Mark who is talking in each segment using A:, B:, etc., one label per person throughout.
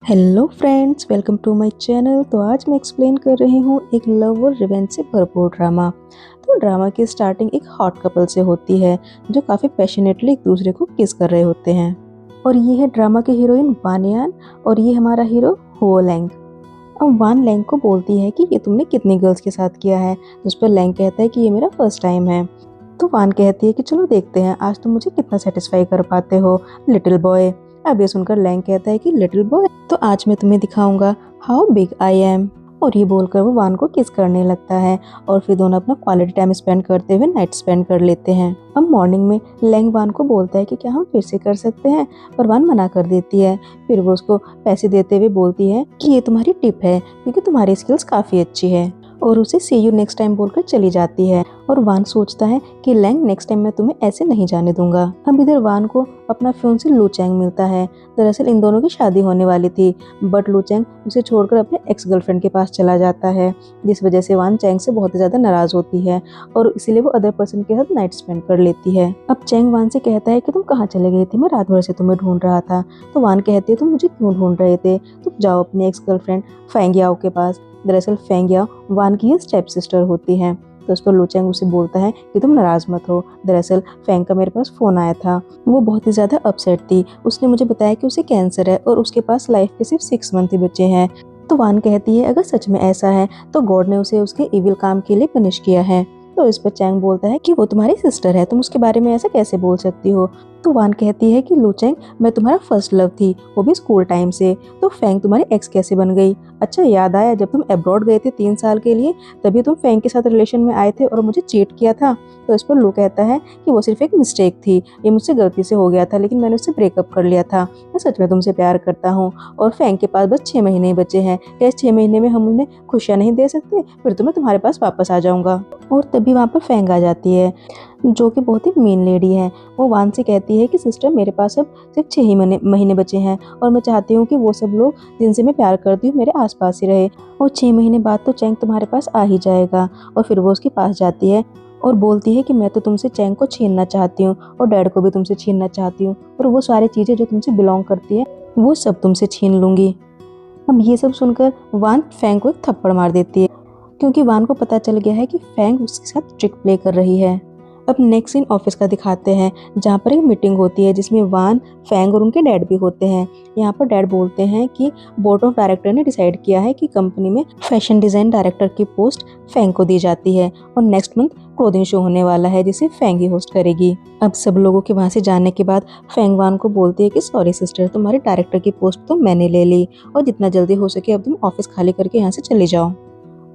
A: Hello friends, welcome to my channel. तो आज मैं एक्सप्लेन कर रही हूँ एक लव और रिवेंज से भरपूर ड्रामा। तो ड्रामा की स्टार्टिंग एक हॉट कपल से होती है जो काफ़ी पैशनेटली एक दूसरे को किस कर रहे होते हैं। और ये है ड्रामा के हीरोइन वान यान और ये हमारा हीरो हो लैंग। अब वान लैंग को बोलती है कि ये तुमने कितनी गर्ल्स के साथ किया है। तो उस पर लैंग कहता है कि ये मेरा फर्स्ट टाइम है। तो वान कहती है कि चलो देखते हैं आज तुम मुझे कितना सेटिस्फाई कर पाते हो लिटिल बॉय। अब ये सुनकर लैंग कहता है कि लिटिल बॉय, तो आज मैं तुम्हें दिखाऊंगा हाउ बिग आई एम। और ये बोलकर वो वान को किस करने लगता है और फिर दोनों अपना क्वालिटी टाइम स्पेंड करते हुए नाइट स्पेंड कर लेते हैं। अब मॉर्निंग में लैंग वान को बोलता है कि क्या हम फिर से कर सकते हैं, पर वान मना कर देती है। फिर वो उसको पैसे देते हुए बोलती है कि ये तुम्हारी टिप है क्योंकि तुम्हारी स्किल्स काफ़ी अच्छी है, और उसे सी यू नेक्स्ट टाइम बोलकर चली जाती है। और वान सोचता है कि लैंग नेक्स्ट टाइम मैं तुम्हें ऐसे नहीं जाने दूंगा। अब इधर वान को अपना फियोंसे लू चैंग मिलता है। दरअसल इन दोनों की शादी होने वाली थी, बट लू चैंग उसे छोड़कर अपने एक्स गर्लफ्रेंड के पास चला जाता है, जिस वजह से वान चैंग से बहुत ज़्यादा नाराज होती है और इसीलिए वो अदर पर्सन के साथ नाइट स्पेंड कर लेती है। अब चैंग वान से कहता है कि तुम कहाँ चले गई थी, मैं रात भर से तुम्हें ढूंढ रहा था। तो वान कहती है तुम मुझे क्यों ढूंढ रहे थे, तुम जाओ अपने एक्स गर्लफ्रेंड फेंग याओ के पास। दरअसल फेंग याओ वान की स्टेप सिस्टर होती है। तो उस पर लू चैंग उसे बोलता है कि तुम नाराज मत हो, दरअसल फेंग का मेरे पास फ़ोन आया था, वो बहुत ही ज़्यादा अपसेट थी। उसने मुझे बताया कि उसे कैंसर है और उसके पास लाइफ के सिर्फ 6 मंथ ही बचे हैं। तो वान कहती है अगर सच में ऐसा है तो गॉड ने उसे उसके इविल काम के लिए पनिश किया है। तो इस पर चैंग बोलता है कि वो तुम्हारी सिस्टर है, तुम उसके बारे में ऐसा कैसे बोल सकती हो। तो वान कहती है कि लू चैंग मैं तुम्हारा फर्स्ट लव थी, वो भी स्कूल टाइम से। तो फेंग तुम्हारी एक्स कैसे बन गई। अच्छा याद आया, जब तुम अब्रॉड गए थे 3 साल के लिए तभी तुम फेंग के साथ रिलेशन में आए थे और मुझे चीट किया था। तो इस पर लू कहता है कि वो सिर्फ एक मिस्टेक थी, ये मुझसे गलती से हो गया था, लेकिन मैंने उससे ब्रेकअप कर लिया था। मैं सच में तुमसे प्यार करता हूँ और फेंग के पास बस 6 महीने बचे हैं। क्या इस 6 महीने में हम उन्हें खुशियाँ नहीं दे सकते, फिर तो मैं तुम्हारे पास वापस आ जाऊँगा। और तभी वहाँ पर फेंग आ जाती है जो कि बहुत ही मीन लेडी है। वो वान से कहती है कि सिस्टर मेरे पास अब सिर्फ 6 ही महीने बचे हैं और मैं चाहती हूँ कि वो सब लोग जिनसे मैं प्यार करती हूँ मेरे आसपास ही रहे, और 6 महीने बाद तो चैंग तुम्हारे पास आ ही जाएगा। और फिर वो उसके पास जाती है और बोलती है कि मैं तो तुमसे चैंग को छीनना चाहती हूँ और डैड को भी तुमसे छीनना चाहती हूँ, और वो सारी चीज़ें जो तुमसे बिलोंग करती है वो सब तुमसे छीन लूँगी। अब ये सब सुनकर वान फेंग को एक थप्पड़ मार देती है क्योंकि वान को पता चल गया है कि फेंग उसके साथ ट्रिक प्ले कर रही है। अब नेक्स्ट सीन ऑफिस का दिखाते हैं जहाँ पर एक मीटिंग होती है जिसमें वान, फेंग और उनके डैड भी होते हैं। यहाँ पर डैड बोलते हैं कि बोर्ड ऑफ डायरेक्टर ने डिसाइड किया है कि कंपनी में फैशन डिज़ाइन डायरेक्टर की पोस्ट फेंग को दी जाती है और नेक्स्ट मंथ क्लोथिंग शो होने वाला है जिसे फेंग ही होस्ट करेगी। अब सब लोगों के वहाँ से जाने के बाद फेंग वान को बोलती है कि सॉरी सिस्टर, तुम्हारे डायरेक्टर की पोस्ट तो मैंने ले ली और जितना जल्दी हो सके अब तुम ऑफिस खाली करके यहाँ से चले जाओ।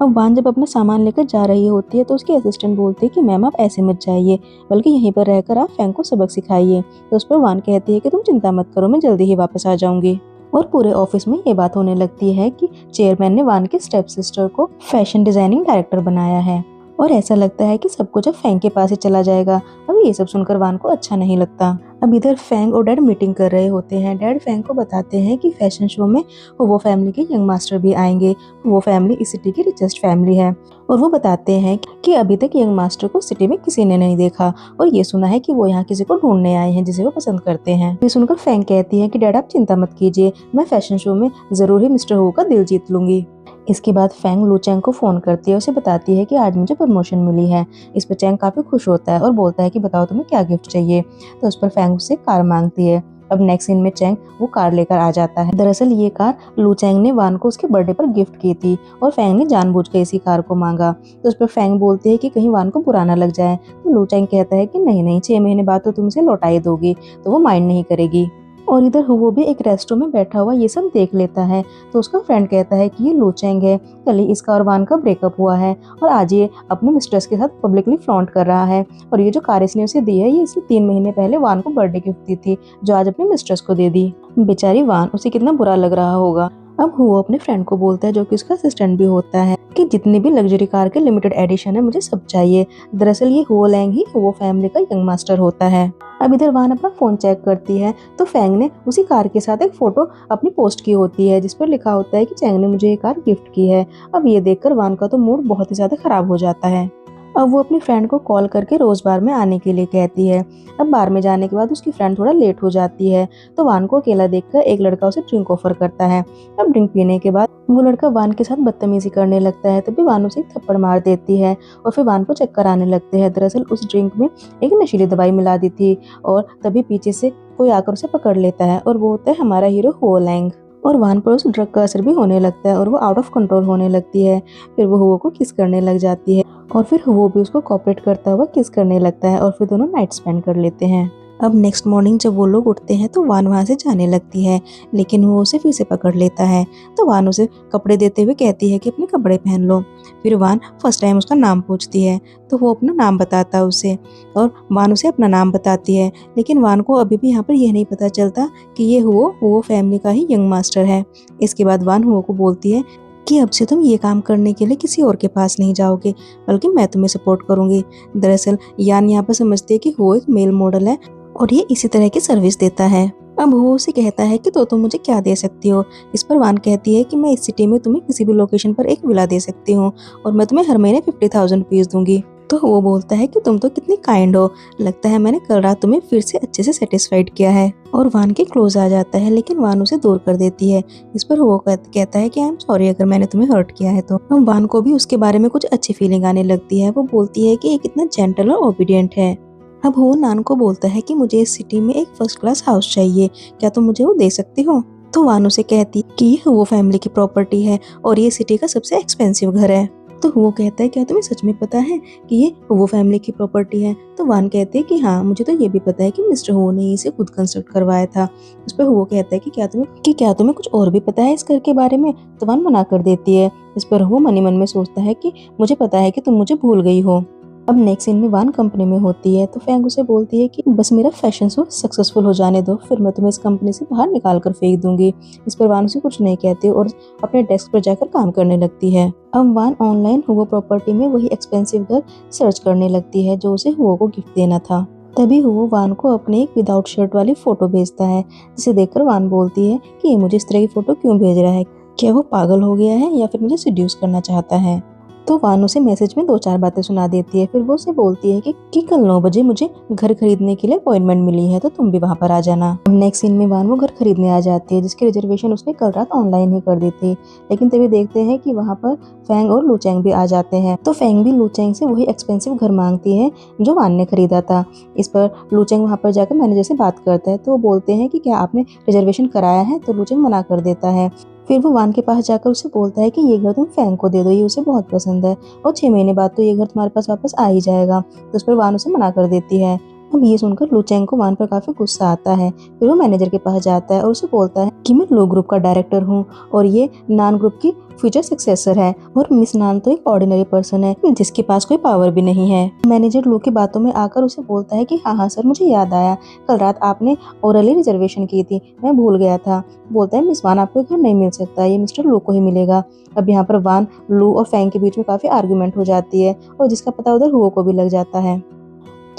A: अब वान जब अपना सामान लेकर जा रही होती है तो उसकी असिस्टेंट बोलती है कि मैम आप ऐसे मत जाइए, बल्कि यहीं पर रहकर आप फेंग को सबक सिखाइए। तो उस पर वान कहती है कि तुम चिंता मत करो, मैं जल्दी ही वापस आ जाऊंगी। और पूरे ऑफिस में ये बात होने लगती है कि चेयरमैन ने वान की स्टेप सिस्टर को फैशन डिजाइनिंग डायरेक्टर बनाया है, और ऐसा लगता है कि सब कुछ अब फेंग के पास ही चला जाएगा। अब ये सब सुनकर वान को अच्छा नहीं लगता। अब इधर फेंग और डैड मीटिंग कर रहे होते हैं। डैड फेंग को बताते हैं कि फैशन शो में वो फैमिली के यंग मास्टर भी आएंगे। वो फैमिली इस सिटी की रिचेस्ट फैमिली है, और वो बताते हैं कि अभी तक यंग मास्टर को सिटी में किसी ने नहीं देखा और ये सुना है कि वो यहाँ किसी को ढूंढने आए हैं जिसे वो पसंद करते हैं। ये सुनकर फेंग कहती है कि डैड आप चिंता मत कीजिए, मैं फैशन शो में जरूर ही मिस्टर हो का दिल जीत लूंगी। इसके बाद फेंग लू चैंग को फ़ोन करती है, उसे बताती है कि आज मुझे प्रमोशन मिली है। इस पर चैंग काफ़ी खुश होता है और बोलता है कि बताओ तुम्हें क्या गिफ्ट चाहिए। तो उस पर फेंग उससे कार मांगती है। अब नेक्स्ट सीन में चैंग वो कार लेकर आ जाता है। दरअसल ये कार लू चैंग ने वान को उसके बर्थडे पर गिफ्ट की थी और फेंग ने जानबूझकर इसी कार को मांगा। तो उस पर फेंग बोलती है कि कहीं वान को बुरा ना लग जाए। तो लू चैंग कहता है कि नहीं नहीं, 6 महीने बाद तो तुम इसे लौटा ही दोगी, तो वो माइंड नहीं करेगी। और इधर वो भी एक रेस्टोरेंट में बैठा हुआ ये सब देख लेता है। तो उसका फ्रेंड कहता है कि ये लू चैंग है, कल ही इसका और वान का ब्रेकअप हुआ है और आज ये अपने मिस्ट्रेस के साथ पब्लिकली फ्लॉन्ट कर रहा है, और ये जो कार इसने उसे दी है ये इसने 3 महीने पहले वान को बर्थडे गिफ्ट दी थी जो आज अपने मिस्ट्रेस को दे दी। बेचारी वान, उसे कितना बुरा लग रहा होगा। अब वो अपने फ्रेंड को बोलता है जो कि उसका असिस्टेंट भी होता है कि जितनी भी लग्जरी कार के लिमिटेड एडिशन है मुझे सब चाहिए। दरअसल ये हो लैंग ही वो फैमिली का यंग मास्टर होता है। अब इधर वान अपना फोन चेक करती है तो फेंग ने उसी कार के साथ एक फोटो अपनी पोस्ट की होती है जिस पर लिखा होता है कि चैंग ने मुझे ये कार गिफ्ट की है। अब ये देखकर वान का तो मूड बहुत ही ज्यादा खराब हो जाता है। अब वो अपनी फ्रेंड को कॉल करके रोज बार में आने के लिए कहती है। अब बार में जाने के बाद उसकी फ्रेंड थोड़ा लेट हो जाती है, तो वान को अकेला देखकर एक लड़का उसे ड्रिंक ऑफर करता है। अब ड्रिंक पीने के बाद वो लड़का वान के साथ बदतमीजी करने लगता है, तभी वान उसे एक थप्पड़ मार देती है और फिर वान को चक्कर आने लगते हैं। दरअसल उस ड्रिंक में एक नशीली दवाई मिला दी थी और तभी पीछे से कोई आकर उसे पकड़ लेता है और वो होता है हमारा हीरो हुओ लैंग। और वान पर उस ड्रग का असर भी होने लगता है और वो आउट ऑफ कंट्रोल होने लगती है। फिर वो हुओ को किस करने लग जाती है और फिर हुओ भी उसको कोऑपरेट करता हुआ किस करने लगता है और फिर दोनों नाइट स्पेंड कर लेते हैं। अब नेक्स्ट मॉर्निंग जब वो लोग उठते हैं तो वान वहाँ से जाने लगती है, लेकिन वो उसे फिर से पकड़ लेता है। तो वान उसे कपड़े देते हुए कहती है कि अपने कपड़े पहन लो। फिर वान फर्स्ट टाइम उसका नाम पूछती है, तो वो अपना नाम बताता है उसे और वान उसे अपना नाम बताती है। लेकिन वान को अभी भी यहाँ पर यह नहीं पता चलता कि ये हुओ फैमिली का ही यंग मास्टर है। इसके बाद वान हुओ को बोलती है कि अब से तुम ये काम करने के लिए किसी और के पास नहीं जाओगे, बल्कि मैं तुम्हें सपोर्ट करूंगी। दरअसल यान यहाँ पर समझते हैं कि वो एक मेल मॉडल है और ये इसी तरह की सर्विस देता है। अब वो उसे कहता है कि तो तुम मुझे क्या दे सकती हो। इस पर वान कहती है कि मैं इस सिटी में तुम्हें किसी भी लोकेशन पर एक विला दे सकती हूँ और मैं तुम्हें हर महीने 50,000 रुपीज दूंगी। तो वो बोलता है कि तुम तो कितनी काइंड हो, लगता है मैंने कल रात तुम्हें फिर से अच्छे से सेटिस्फाइड किया है। और वान के क्लोज आ जाता है, लेकिन वान उसे दूर कर देती है। इस पर वो कहता है कि आई एम सॉरी अगर मैंने तुम्हें हर्ट किया है तो। अब वान को भी उसके बारे में कुछ अच्छी फीलिंग आने लगती है। वो बोलती है कि ये कितना जेंटल और ओबीडियंट है। अब वो नान को बोलता है कि मुझे इस सिटी में एक फर्स्ट क्लास हाउस चाहिए, क्या तुम मुझे वो दे सकती हो। तो वान उसे कहती है कि ये वो फैमिली की प्रॉपर्टी है और ये सिटी का सबसे एक्सपेंसिव घर है। तो वो कहता है क्या तुम्हें सच में पता है कि ये वो फैमिली की प्रॉपर्टी है। तो वान कहते हैं कि हाँ मुझे तो ये भी पता है कि मिस्टर हो ने इसे खुद कंस्ट्रक्ट करवाया था। उस पर वो कहता है कि क्या तुम्हें कुछ और भी पता है इस घर के बारे में। तो वान मना कर देती है। इस पर वो मन ही मन में सोचता है कि मुझे पता है कि तुम मुझे भूल गई हो। अब नेक्स्ट सीन में वान कंपनी में होती है, तो फैंग उसे बोलती है कि बस मेरा फैशन शो सक्सेसफुल हो जाने दो, फिर मैं तुम्हें इस कंपनी से बाहर निकाल कर फेंक दूंगी। इस पर वान उसे कुछ नहीं कहती और अपने डेस्क पर जाकर काम करने लगती है। अब वान ऑनलाइन हुओ प्रॉपर्टी में वही एक्सपेंसिव घर सर्च करने लगती है जो उसे हुओ को गिफ्ट देना था। तभी हुओ वान को अपने एक विदाउट शर्ट वाली फोटो भेजता है, जिसे देखकर वान बोलती है कि ये मुझे इस तरह की फोटो क्यों भेज रहा है, क्या वो पागल हो गया है या फिर मुझे सिड्यूस करना चाहता है। तो वान उसे मैसेज में 2-4 बातें सुना देती है। फिर वो उसे बोलती है कि कल 9 बजे मुझे घर खरीदने के लिए अपॉइंटमेंट मिली है, तो तुम भी वहाँ पर आ जाना। नेक्स्ट सीन में वान वो घर खरीदने आ जाती है, जिसकी रिजर्वेशन उसने कल रात ऑनलाइन ही कर दी थी। लेकिन तभी देखते हैं कि वहाँ पर फैंग और लूचैंग भी आ जाते हैं। तो फैंग भी लूचैंग से वही एक्सपेंसिव घर मांगती है जो वान ने खरीदा था। इस पर लूचैंग वहाँ पर जाकर मैनेजर से बात करता है, तो वो बोलते हैं कि क्या आपने रिजर्वेशन कराया है। तो लूचैंग मना कर देता है। फिर वो वान के पास जाकर उसे बोलता है कि ये घर तुम फैंग को दे दो, ये उसे बहुत पसंद है और 6 महीने बाद तो ये घर तुम्हारे पास वापस आ ही जाएगा। तो उस पर वान उसे मना कर देती है। अब ये सुनकर लूचैंग को वान पर काफी गुस्सा आता है। फिर वो मैनेजर के पास जाता है और उसे बोलता है कि मैं लो ग्रुप का डायरेक्टर हूँ और ये नान ग्रुप की फ्यूचर सक्सेसर है और मिस नान तो एक ऑर्डिनरी पर्सन है जिसके पास कोई पावर भी नहीं है। मैनेजर लो की बातों में आकर उसे बोलता है कि हाँ सर, मुझे याद आया, कल रात आपने ओरली रिजर्वेशन की थी, मैं भूल गया था। बोलता है मिस वान आपको घर नहीं मिल सकता, ये मिस्टर लो को ही मिलेगा। अब यहाँ पर वान, लू और फैंग के बीच में काफी आर्गुमेंट हो जाती है और जिसका पता उधर हुओ को भी लग जाता है।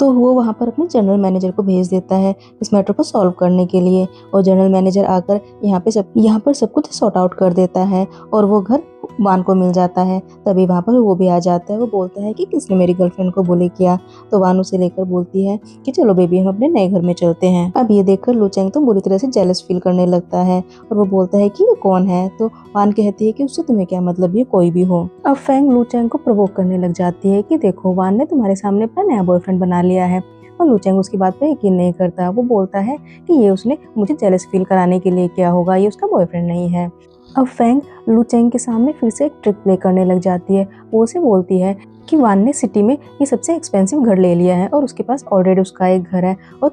A: तो वो वहाँ पर अपने जनरल मैनेजर को भेज देता है इस मैटर को सॉल्व करने के लिए और जनरल मैनेजर आकर यहाँ पर सब कुछ सॉर्ट आउट कर देता है और वो घर वान को मिल जाता है। तभी वहाँ पर वो भी आ जाता है। वो बोलता है कि किसने मेरी गर्लफ्रेंड को बुली किया। तो वान उसे लेकर बोलती है कि चलो बेबी हम अपने नए घर में चलते हैं। अब ये देखकर लूचैंग तो बुरी तरह से जेलस फील करने लगता है और वो बोलता है कि ये कौन है। तो वान कहती है कि उससे तुम्हें क्या मतलब, ये कोई भी हो। अब फैंग लूचैंग को प्रोवोक करने लग जाती है कि देखो वान ने तुम्हारे सामने अपना नया बॉयफ्रेंड बना लिया है। और लूचैंग उसकी बात पे यकीन नहीं करता। वो बोलता है कि ये उसने मुझे जेलस फील कराने के लिए किया होगा, ये उसका बॉयफ्रेंड नहीं है। अब फैंग लूचैंग के सामने फिर से एक ट्रिक प्ले करने लग जाती है। वो उसे बोलती है कि वान ने सिटी में ये सबसे एक्सपेंसिव घर ले लिया है और उसके पास ऑलरेडी उसका एक घर है और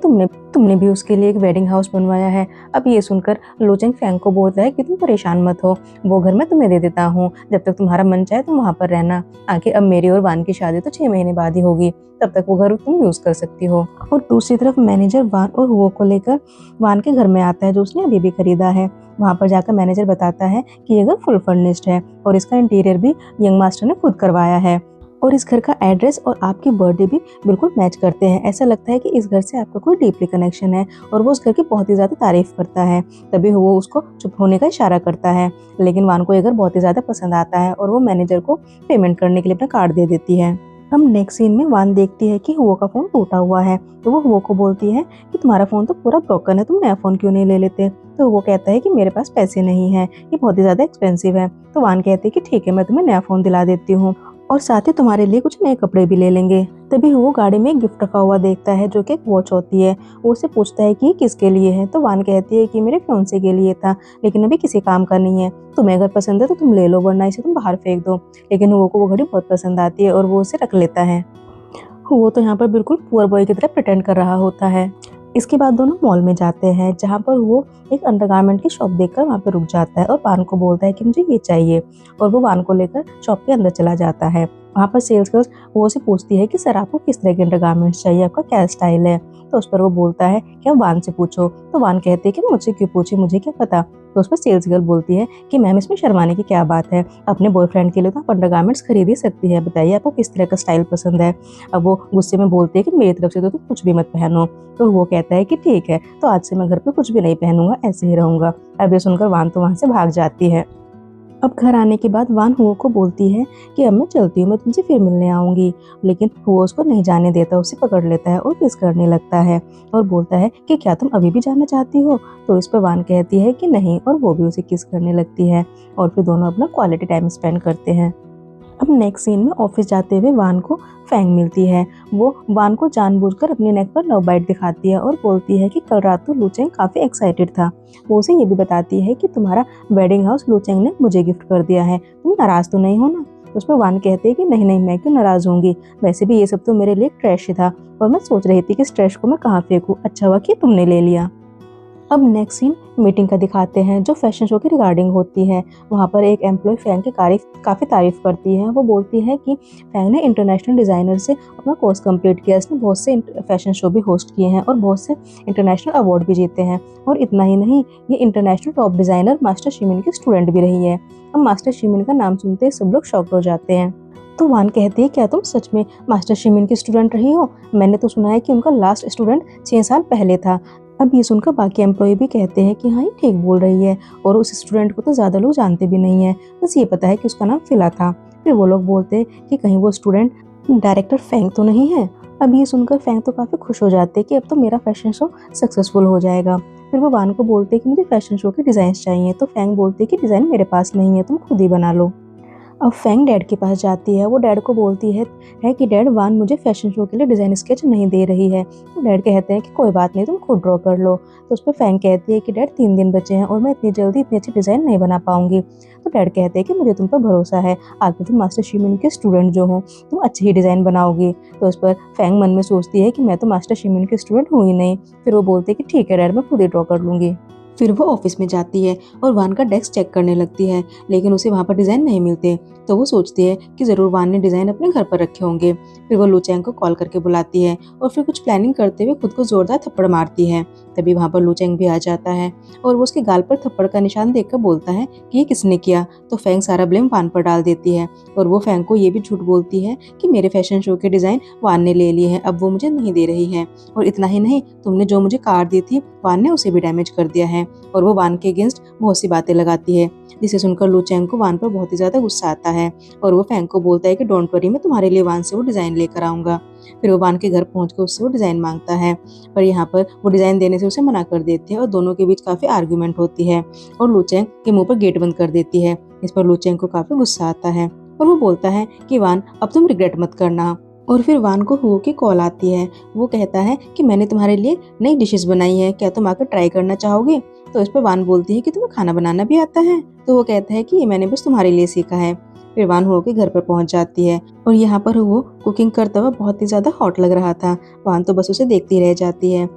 A: तुमने भी उसके लिए एक वेडिंग हाउस बनवाया है। अब ये सुनकर लूचैंग फैंग को बोलता है कि तुम परेशान मत हो, वो घर मैं तुम्हें दे देता हूँ, जब तक तुम्हारा मन चाहे तुम वहाँ पर रहना। आखिर अब मेरी और वान की शादी तो 6 महीने बाद ही होगी, तब तक वो घर तुम यूज कर सकती हो। और दूसरी तरफ मैनेजर वान और हुओ को लेकर वान के घर में आता है जो उसने अभी भी खरीदा है। वहाँ पर जाकर मैनेजर बताता है कि ये घर फुल फर्निश्ड है और इसका इंटीरियर भी यंग मास्टर ने खुद करवाया है और इस घर का एड्रेस और आपकी बर्थडे भी बिल्कुल मैच करते हैं। ऐसा लगता है कि इस घर से आपका कोई डीपली कनेक्शन है और वो उस घर की बहुत ही ज़्यादा तारीफ करता है। तभी वो उसको चुप होने का इशारा करता है, लेकिन वान को ये घर बहुत ही ज़्यादा पसंद आता है और वो मैनेजर को पेमेंट करने के लिए अपना कार्ड दे देती है। हम नेक्स्ट सीन में वान देखती है कि हुओ का फ़ोन टूटा हुआ है, तो वो हुओ को बोलती है कि तुम्हारा फ़ोन तो पूरा ब्रोकन है, तुम नया फ़ोन क्यों नहीं ले लेते। तो वो कहता है कि मेरे पास पैसे नहीं हैं, ये बहुत ही ज़्यादा एक्सपेंसिव है। तो वान कहती है कि ठीक है, मैं तुम्हें नया फ़ोन दिला देती हूँ और साथ ही तुम्हारे लिए कुछ नए कपड़े भी ले लेंगे। तभी वो गाड़ी में एक गिफ्ट रखा हुआ देखता है जो कि एक वॉच होती है। वो उससे पूछता है कि ये किसके लिए है, तो वान कहती है कि मेरे फियांसे के लिए था, लेकिन अभी किसी काम का नहीं है। तुम्हें अगर पसंद है तो तुम ले लो, वरना इसे तुम बाहर फेंक दो। लेकिन वो को वो घड़ी बहुत पसंद आती है और वो उसे रख लेता है। वो तो यहाँ पर बिल्कुल पुअर बॉय की तरह प्रिटेंड कर रहा होता है। इसके बाद दोनों मॉल में जाते हैं, जहाँ पर वो एक अंडरगारमेंट की शॉप देखकर वहाँ पे रुक जाता है और वान को बोलता है कि मुझे ये चाहिए, और वो वान को लेकर शॉप के अंदर चला जाता है। वहाँ पर सेल्स गर्ल्स वो उसे पूछती है कि सर आपको किस तरह के अंडरगारमेंट्स चाहिए, आपका क्या स्टाइल है। तो उस पर वो बोलता है कि आप वान से पूछो। तो वान कहती है कि मुझसे क्यों पूछे, मुझे क्या पता। तो उस पर सेल्स गर्ल बोलती है कि मैम इसमें शर्माने की क्या बात है, अपने बॉयफ्रेंड के लिए तो आप अंडरगारमेंट्स खरीद ही सकती है, बताइए आपको किस तरह का स्टाइल पसंद है। अब वो गुस्से में बोलती है कि मेरी तरफ से तो तुम कुछ भी मत पहनो। तो वो कहता है कि ठीक है, तो आज से मैं घर पे कुछ भी नहीं पहनूंगा, ऐसे ही रहूंगा। अब ये सुनकर वान तो वहाँ से भाग जाती है। अब घर आने के बाद वान हुओ को बोलती है कि अब मैं चलती हूँ, मैं तुमसे फिर मिलने आऊँगी। लेकिन हुओ उसको नहीं जाने देता, उसे पकड़ लेता है और किस करने लगता है और बोलता है कि क्या तुम अभी भी जाना चाहती हो। तो इस पर वान कहती है कि नहीं, और वो भी उसे किस करने लगती है और फिर दोनों अपना क्वालिटी टाइम स्पेंड करते हैं। अब नेक्स्ट सीन में ऑफिस जाते हुए वान को फैंग मिलती है। वो वान को जानबूझकर अपने नेक पर लव बाइट दिखाती है और बोलती है कि कल रात तो लूचेंग काफ़ी एक्साइटेड था। वो उसे ये भी बताती है कि तुम्हारा वेडिंग हाउस लूचेंग ने मुझे गिफ्ट कर दिया है, तुम नाराज़ तो नहीं हो ना। तो उस पर वान कहते हैं कि नहीं नहीं, मैं क्यों नाराज़ होंगी, वैसे भी ये सब तो मेरे लिए ट्रैश ही था और मैं सोच रही थी कि इस ट्रैश को मैं कहाँ फेंकूँ, अच्छा हुआ कि तुमने ले लिया। अब नेक्स्ट सीन मीटिंग का दिखाते हैं जो फैशन शो के रिगार्डिंग होती है। वहाँ पर एक एम्प्लॉय फैंग की काफ़ी तारीफ करती है। वो बोलती है कि फैंग ने इंटरनेशनल डिज़ाइनर से अपना कोर्स कंप्लीट किया, इसने बहुत से फैशन शो भी होस्ट किए हैं और बहुत से इंटरनेशनल अवार्ड भी जीते हैं। और इतना ही नहीं, ये इंटरनेशनल टॉप डिज़ाइनर मास्टर शिमिन की स्टूडेंट भी रही है। अब मास्टर शिमिन का नाम सुनते ही सब लोग शॉक हो जाते हैं। तो वान कहती है क्या तुम सच में मास्टर शिमिन की स्टूडेंट रही हो, मैंने तो सुना है कि उनका लास्ट स्टूडेंट 6 साल पहले था। अब ये सुनकर बाकी एम्प्लॉय भी कहते हैं कि हाँ ये ठीक बोल रही है, और उस स्टूडेंट को तो ज़्यादा लोग जानते भी नहीं है, बस ये पता है कि उसका नाम फिला था। फिर वो लोग बोलते हैं कि कहीं वो स्टूडेंट डायरेक्टर फैंग तो नहीं है। अब ये सुनकर फैंग तो काफ़ी खुश हो जाते हैं कि अब तो मेरा फैशन शो सक्सेसफुल हो जाएगा। फिर वो वान को बोलते हैं कि मुझे फैशन शो के डिज़ाइन चाहिए। तो फैंग बोलते हैं कि डिज़ाइन मेरे पास नहीं है, तुम खुद ही बना लो। अब फैंग डैड के पास जाती है। वो डैड को बोलती है कि डैड, वान मुझे फैशन शो के लिए डिज़ाइन स्केच नहीं दे रही है। तो डैड कहते हैं कि कोई बात नहीं, तुम खुद ड्रॉ कर लो। तो उस पर फैंग कहती है कि डैड 3 दिन बचे हैं और मैं इतनी जल्दी इतनी अच्छी डिज़ाइन नहीं बना पाऊंगी। तो डैड कहते हैं कि मुझे तुम पर भरोसा है, आगे तुम मास्टर शिमिन के स्टूडेंट जो हो, तुम अच्छी ही डिज़ाइन बनाओगी। तो उस पर फैंग मन में सोचती है कि मैं तो मास्टर शिमिन की स्टूडेंट हूँ ही नहीं। फिर वो बोलते हैं कि ठीक है डैड, मैं खुद ही ड्रॉ कर लूँगी। फिर वो ऑफिस में जाती है और वान का डेस्क चेक करने लगती है, लेकिन उसे वहाँ पर डिज़ाइन नहीं मिलते। तो वो सोचती है कि ज़रूर वान ने डिज़ाइन अपने घर पर रखे होंगे। फिर वो लूचेंग को कॉल करके बुलाती है और फिर कुछ प्लानिंग करते हुए खुद को ज़ोरदार थप्पड़ मारती है। तभी वहाँ पर लूचेंग भी आ जाता है और वो उसके गाल पर थप्पड़ का निशान देखकर बोलता है कि ये किसने किया। तो फैंग सारा ब्लेम वान पर डाल देती है और वो फैंग को ये भी झूठ बोलती है कि मेरे फैशन शो के डिज़ाइन वान ने ले लिए हैं, अब वो मुझे नहीं दे रही है। और इतना ही नहीं, तुमने जो मुझे कार दी थी वान ने उसे भी डैमेज कर दिया है। और वो वान के अगेंस्ट बहुत सी बातें लगाती है, जिसे सुनकर लूचेंग को वान पर बहुत ही ज़्यादा गुस्सा आता है और वो फैंग को बोलता है कि डोंट वरी, मैं तुम्हारे लिए वान से वो डिज़ाइन लेकर आऊँगा। फिर वो वान के घर पहुंचकर उससे वो डिज़ाइन मांगता है, पर यहाँ पर वो डिज़ाइन देने से उसे मना कर देती है और दोनों के बीच काफ़ी आर्ग्यूमेंट होती है और लूचेंग के मुंह पर गेट बंद कर देती है। इस पर लूचेंग को काफ़ी गुस्सा आता है और वो बोलता है कि वान, अब तुम रिग्रेट मत करना। और फिर वान को हुओ की कॉल आती है। वो कहता है कि मैंने तुम्हारे लिए नई डिशेस बनाई है, क्या तुम आकर ट्राई करना चाहोगे। तो इस पर वान बोलती है कि तुम्हें खाना बनाना भी आता है। तो वो कहता है कि ये मैंने बस तुम्हारे लिए सीखा है। फिर वान हुओ के घर पर पहुंच जाती है और यहाँ पर हुओ कुकिंग करता हुआ बहुत ही ज़्यादा हॉट लग रहा था। वान तो बस उसे देखती रह जाती है।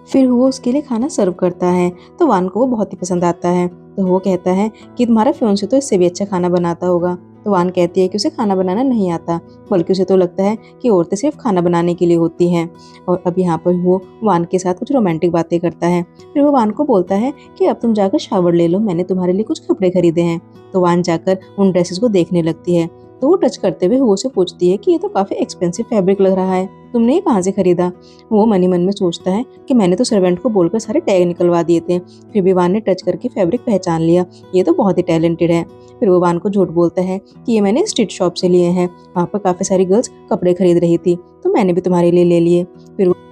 A: फिर वो उसके लिए खाना सर्व करता है तो वान को वो बहुत ही पसंद आता है। तो वो कहता है कि तुम्हारा फियांसे तो इससे भी अच्छा खाना बनाता होगा। तो वान कहती है कि उसे खाना बनाना नहीं आता, बल्कि उसे तो लगता है कि औरतें सिर्फ खाना बनाने के लिए होती हैं। और अब यहाँ पर वो वान के साथ कुछ रोमांटिक बातें करता है। फिर वो वान को बोलता है कि अब तुम जाकर शावर ले लो, मैंने तुम्हारे लिए कुछ कपड़े खरीदे हैं। तो वान जाकर उन ड्रेसेस को देखने लगती है। तो वो टच करते हुए वो उसे पूछती है कि ये तो काफ़ी एक्सपेंसिव फैब्रिक लग रहा है। तुमने ये कहाँ से खरीदा? वो मन ही मन में सोचता है कि मैंने तो सर्वेंट को बोलकर सारे टैग निकलवा दिए थे, फिर भी वान ने टच करके फैब्रिक पहचान लिया। ये तो बहुत ही टैलेंटेड है। फिर वो वान को झूठ बोलता है कि ये मैंने स्ट्रीट शॉप से लिए हैं, वहाँ पर काफ़ी सारी गर्ल्स कपड़े खरीद रही थी, तो मैंने भी तुम्हारे लिए ले लिए।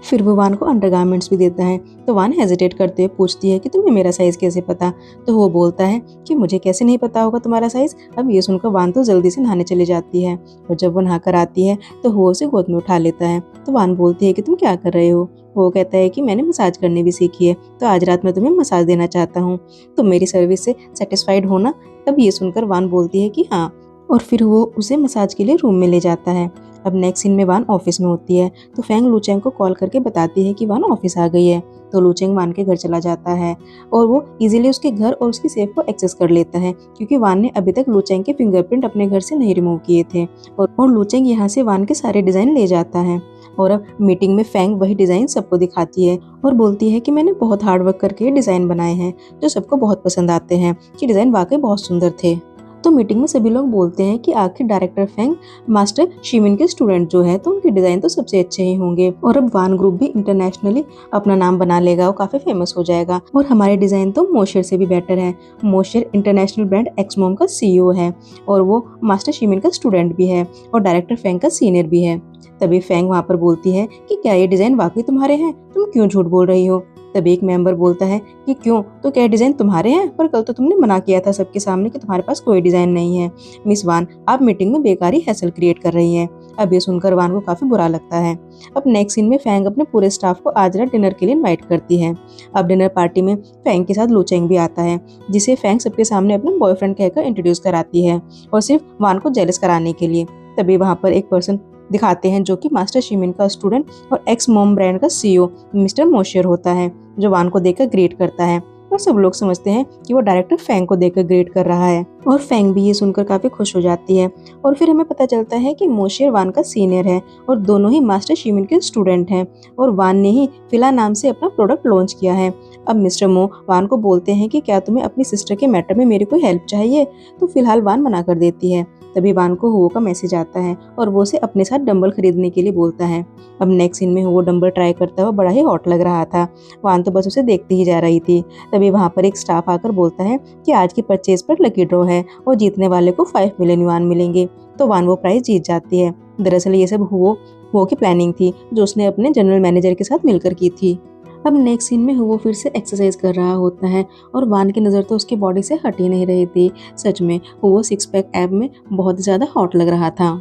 A: फिर वो वान को अंडरगारमेंट्स भी देता है। तो वान हेजिटेट करते हुए पूछती है कि तुम्हें मेरा साइज़ कैसे पता? तो वो बोलता है कि मुझे कैसे नहीं पता होगा तुम्हारा साइज़। अब ये सुनकर वान तो जल्दी से नहाने चली जाती है, और जब वो नहाकर आती है तो वो उसे गोद में उठा लेता है। तो वान बोलती है कि तुम क्या कर रहे हो? वो कहता है कि मैंने मसाज करनी भी सीखी है, तो आज रात मैं तुम्हें मसाज देना चाहता हूँ, तुम मेरी सर्विस से सेटिस्फाइड हो ना? तब ये सुनकर वान बोलती है कि हाँ, और फिर वो उसे मसाज के लिए रूम में ले जाता है। अब नेक्स्ट सीन में वान ऑफिस में होती है, तो फैंग लूचेंग को कॉल करके बताती है कि वान ऑफिस आ गई है। तो लूचेंग वान के घर चला जाता है, और वो इजीली उसके घर और उसकी सेफ को एक्सेस कर लेता है, क्योंकि वान ने अभी तक लूचेंग के फिंगरप्रिंट अपने घर से नहीं रिमूव किए थे। और लूचेंग यहाँ से वान के सारे डिज़ाइन ले जाता है। और अब मीटिंग में फैंग वही डिज़ाइन सबको दिखाती है और बोलती है कि मैंने बहुत हार्ड वर्क करके ये डिज़ाइन बनाए हैं, जो सबको बहुत पसंद आते हैं, कि डिज़ाइन वाकई बहुत सुंदर थे। तो मीटिंग में सभी लोग बोलते हैं कि आखिर डायरेक्टर फैंग मास्टर शिमिन के स्टूडेंट जो है, तो उनके डिज़ाइन तो सबसे अच्छे ही होंगे, और अब वान ग्रुप भी इंटरनेशनली अपना नाम बना लेगा और काफ़ी फेमस हो जाएगा। और हमारे डिज़ाइन तो मोशर से भी बेटर है। मोशर इंटरनेशनल ब्रांड एक्समोम का CEO है, और वो मास्टर शिमिन का स्टूडेंट भी है, और डायरेक्टर फैंग का सीनियर भी है। तभी फैंग वहाँ पर बोलती है कि क्या ये डिज़ाइन वाकई तुम्हारे हैं? तुम क्यों झूठ बोल रही हो? तभी एक मेंबर बोलता है कि क्यों, तो क्या डिज़ाइन तुम्हारे हैं? पर कल तो तुमने मना किया था सबके सामने कि तुम्हारे पास कोई डिज़ाइन नहीं है। मिस वान, आप मीटिंग में बेकारी हैसल क्रिएट कर रही हैं। अब ये सुनकर वान को काफ़ी बुरा लगता है। अब नेक्स्ट सीन में फैंग अपने पूरे स्टाफ को आज रात डिनर के लिए इन्वाइट करती है। अब डिनर पार्टी में फैंग के साथ लूचेंग भी आता है, जिसे फैंग सबके सामने अपना बॉयफ्रेंड कहकर इंट्रोड्यूस कराती है, और सिर्फ वान को जेलस कराने के लिए। तभी वहाँ पर एक पर्सन दिखाते हैं जो कि मास्टर शिमिन का स्टूडेंट और एक्स मोम ब्रांड का CEO मिस्टर मोशियर होता है, जो वान को देखकर ग्रेट करता है, और सब लोग समझते हैं कि वो डायरेक्टर फैंग को देखकर ग्रेट कर रहा है, और फैंग भी ये सुनकर काफी खुश हो जाती है। और फिर हमें पता चलता है कि मोशियर वान का सीनियर है, और दोनों ही मास्टर शिमिन के स्टूडेंट हैं, और वान ने ही फिला नाम से अपना प्रोडक्ट लॉन्च किया है। अब मिस्टर मो वान को बोलते हैं कि क्या तुम्हें अपनी सिस्टर के मैटर में मेरी कोई हेल्प चाहिए? तो फिलहाल वान मना कर देती है। तभी वान को हुओ का मैसेज आता है, और वो उसे अपने साथ डंबल खरीदने के लिए बोलता है। अब नेक्स्ट सीन में हुओ डंबल ट्राई करता हुआ बड़ा ही हॉट लग रहा था। वान तो बस उसे देखती ही जा रही थी। तभी वहाँ पर एक स्टाफ आकर बोलता है कि आज की परचेज पर लकी ड्रॉ है, और जीतने वाले को 5 मिलियन युआन मिलेंगे। तो वान वो प्राइज जीत जाती है। दरअसल ये सब हुओ की प्लानिंग थी, जो उसने अपने जनरल मैनेजर के साथ मिलकर की थी। अब नेक्स्ट सीन में वो फिर से एक्सरसाइज कर रहा होता है, और वान की नज़र तो उसकी बॉडी से हट ही नहीं रही थी। सच में वो 6 पैक एब में बहुत ज़्यादा हॉट लग रहा था।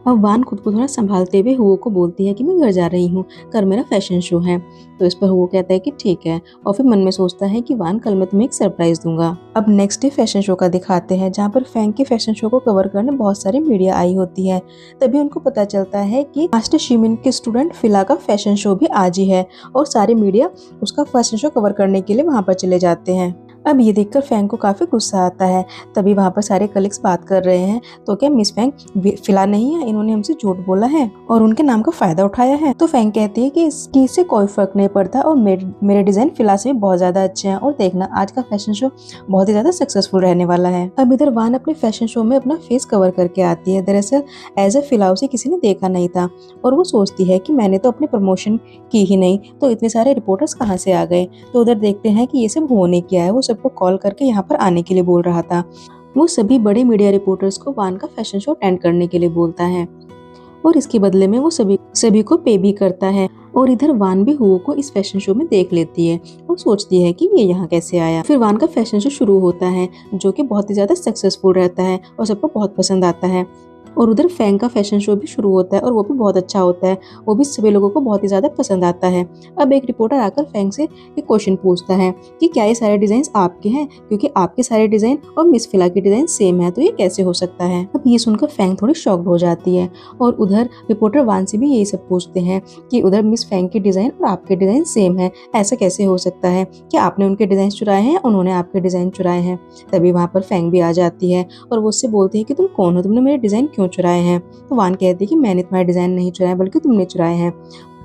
A: अब वान खुद को थोड़ा संभालते हुए हुओ को बोलती है कि मैं घर जा रही हूँ, कल मेरा फैशन शो है। तो इस पर हुओ कहता है कि ठीक है, और फिर मन में सोचता है कि वान, कल मैं तुम्हें एक सरप्राइज दूंगा। अब नेक्स्ट डे फैशन शो का दिखाते हैं, जहाँ पर फैंग के फैशन शो को कवर करने बहुत सारी मीडिया आई होती है। तभी उनको पता चलता है कि मास्टर शिमिन के स्टूडेंट फिला का फैशन शो भी आज ही है, और सारी मीडिया उसका फैशन शो कवर करने के लिए वहाँ पर चले जाते हैं। अब ये देखकर फैंग को काफ़ी गुस्सा आता है। तभी वहाँ पर सारे कलीग्स बात कर रहे हैं, तो क्या मिस फैंग फिला नहीं है? इन्होंने हमसे झूठ बोला है और उनके नाम का फायदा उठाया है। तो फैंग कहती है कि इससे कोई फर्क नहीं पड़ता, और मेरे डिज़ाइन फिला से भी बहुत ज़्यादा अच्छे हैं, और देखना आज का फैशन शो बहुत ही ज़्यादा सक्सेसफुल रहने वाला है। अब इधर वान अपने फैशन शो में अपना फेस कवर करके आती है। दरअसल एज ए फिला उसे किसी ने देखा नहीं था, और वो सोचती है कि मैंने तो अपनी प्रमोशन की ही नहीं, तो इतने सारे रिपोर्टर्स कहाँ से आ गए। तो उधर देखते हैं कि ये सब होने क्या है। वो सबको कॉल करके यहाँ पर आने के लिए बोल रहा था। वो सभी बड़े मीडिया रिपोर्टर्स को वान का फैशन शो अटेंड करने के लिए बोलता है, और इसके बदले में वो सभी को पे भी करता है। और इधर वान भी हुओ को इस फैशन शो में देख लेती है, और सोचती है कि ये यहाँ कैसे आया। फिर वान का फैशन शो शुरू होता है, जो कि बहुत ही ज़्यादा सक्सेसफुल रहता है और सबको बहुत पसंद आता है। और उधर फैंग का फैशन शो भी शुरू होता है, और वो भी बहुत अच्छा होता है। वो भी सभी लोगों को बहुत ही ज़्यादा पसंद आता है। अब एक रिपोर्टर आकर फैंग से एक क्वेश्चन पूछता है कि क्या ये सारे डिज़ाइन आपके हैं, क्योंकि आपके सारे डिज़ाइन और मिस फिला के डिज़ाइन सेम है, तो ये कैसे हो सकता है। अब ये सुनकर फैंग थोड़ी शॉक्ड हो जाती है, और उधर रिपोर्टर वान से भी यही सब पूछते हैं कि उधर मिस फैंग के डिज़ाइन और आपके डिज़ाइन सेम है, ऐसा कैसे हो सकता है? क्या आपने उनके डिज़ाइन चुराए हैं या उन्होंने आपके डिज़ाइन चुराए हैं? तभी वहाँ पर फैंग भी आ जाती है, और वो उससे बोलती है कि तुम कौन हो, तुमने मेरे डिज़ाइन क्यों चुराए हैं? तो वान कहती है कि मैंने तुम्हारे डिज़ाइन नहीं चुराए, बल्कि तुमने चुराए हैं।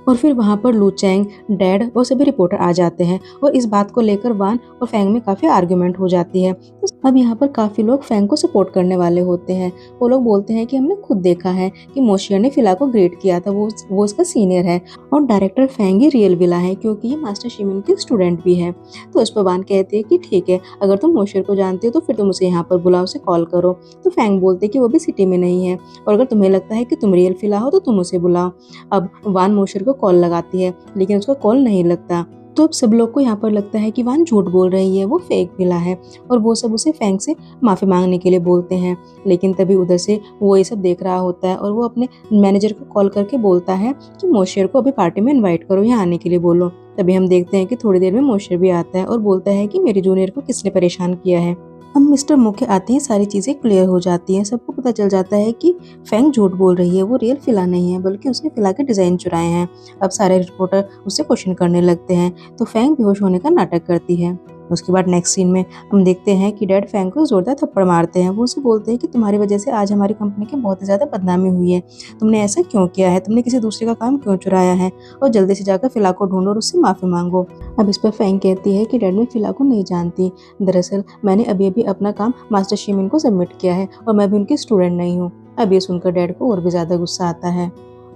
A: और फिर वहाँ पर लू चैंग, डैड और सभी रिपोर्टर आ जाते हैं और इस बात को लेकर वान और फैंग में काफ़ी आर्ग्यूमेंट हो जाती है। तो अब यहाँ पर काफ़ी लोग फैंग को सपोर्ट करने वाले होते हैं। वो लोग बोलते हैं कि हमने खुद देखा है कि मोशियर ने फिला को ग्रेड किया था, वो उसका सीनियर है और डायरेक्टर फैंग ही रियल विला है क्योंकि ये मास्टर शिमिन की स्टूडेंट भी है। तो इस पर वान कहते हैं कि ठीक है, अगर तुम मोशियर को जानते हो तो फिर तुम उसे यहाँ पर बुलाओ, उसे कॉल करो। तो फैंग बोलते कि वो भी सिटी में नहीं है और अगर तुम्हें लगता है कि तुम रियल फिला हो तो तुम उसे बुलाओ। अब वान मोशियर को कॉल लगाती है लेकिन उसका कॉल नहीं लगता। तो अब सब लोग को यहाँ पर लगता है कि वान झूठ बोल रही है, वो फेक विला है और वो सब उसे फैंग से माफ़ी मांगने के लिए बोलते हैं। लेकिन तभी उधर से वो ये सब देख रहा होता है और वो अपने मैनेजर को कॉल करके बोलता है कि मोशियर को अभी पार्टी में इनवाइट करो, यहाँ आने के लिए बोलो। तभी हम देखते हैं कि थोड़ी देर में मोशियर भी आता है और बोलता है कि मेरे जूनियर को किसने परेशान किया है। अब मिस्टर मो के आते ही सारी चीज़ें क्लियर हो जाती हैं। सबको पता चल जाता है कि फैंग झूठ बोल रही है, वो रियल फिला नहीं है बल्कि उसने फिला के डिज़ाइन चुराए हैं। अब सारे रिपोर्टर उससे क्वेश्चन करने लगते हैं तो फैंग बेहोश होने का नाटक करती है। उसके बाद नेक्स्ट सीन में हम देखते हैं कि डैड फैंग को जोरदार थप्पड़ मारते हैं। वो उसे बोलते हैं कि तुम्हारी वजह से आज हमारी कंपनी की बहुत ज़्यादा बदनामी हुई है। तुमने ऐसा क्यों किया है? तुमने किसी दूसरे का काम क्यों चुराया है? और जल्दी से जाकर फिला को ढूंढो और उससे माफ़ी मांगो। अब इस पर फैंग कहती है कि डैड मैं फिला को नहीं जानती। दरअसल मैंने अभी अभी अपना काम मास्टर शिमिन को सबमिट किया है और मैं भी उनकी स्टूडेंट नहीं हूँ। अब ये सुनकर डैड को और भी ज़्यादा गुस्सा आता है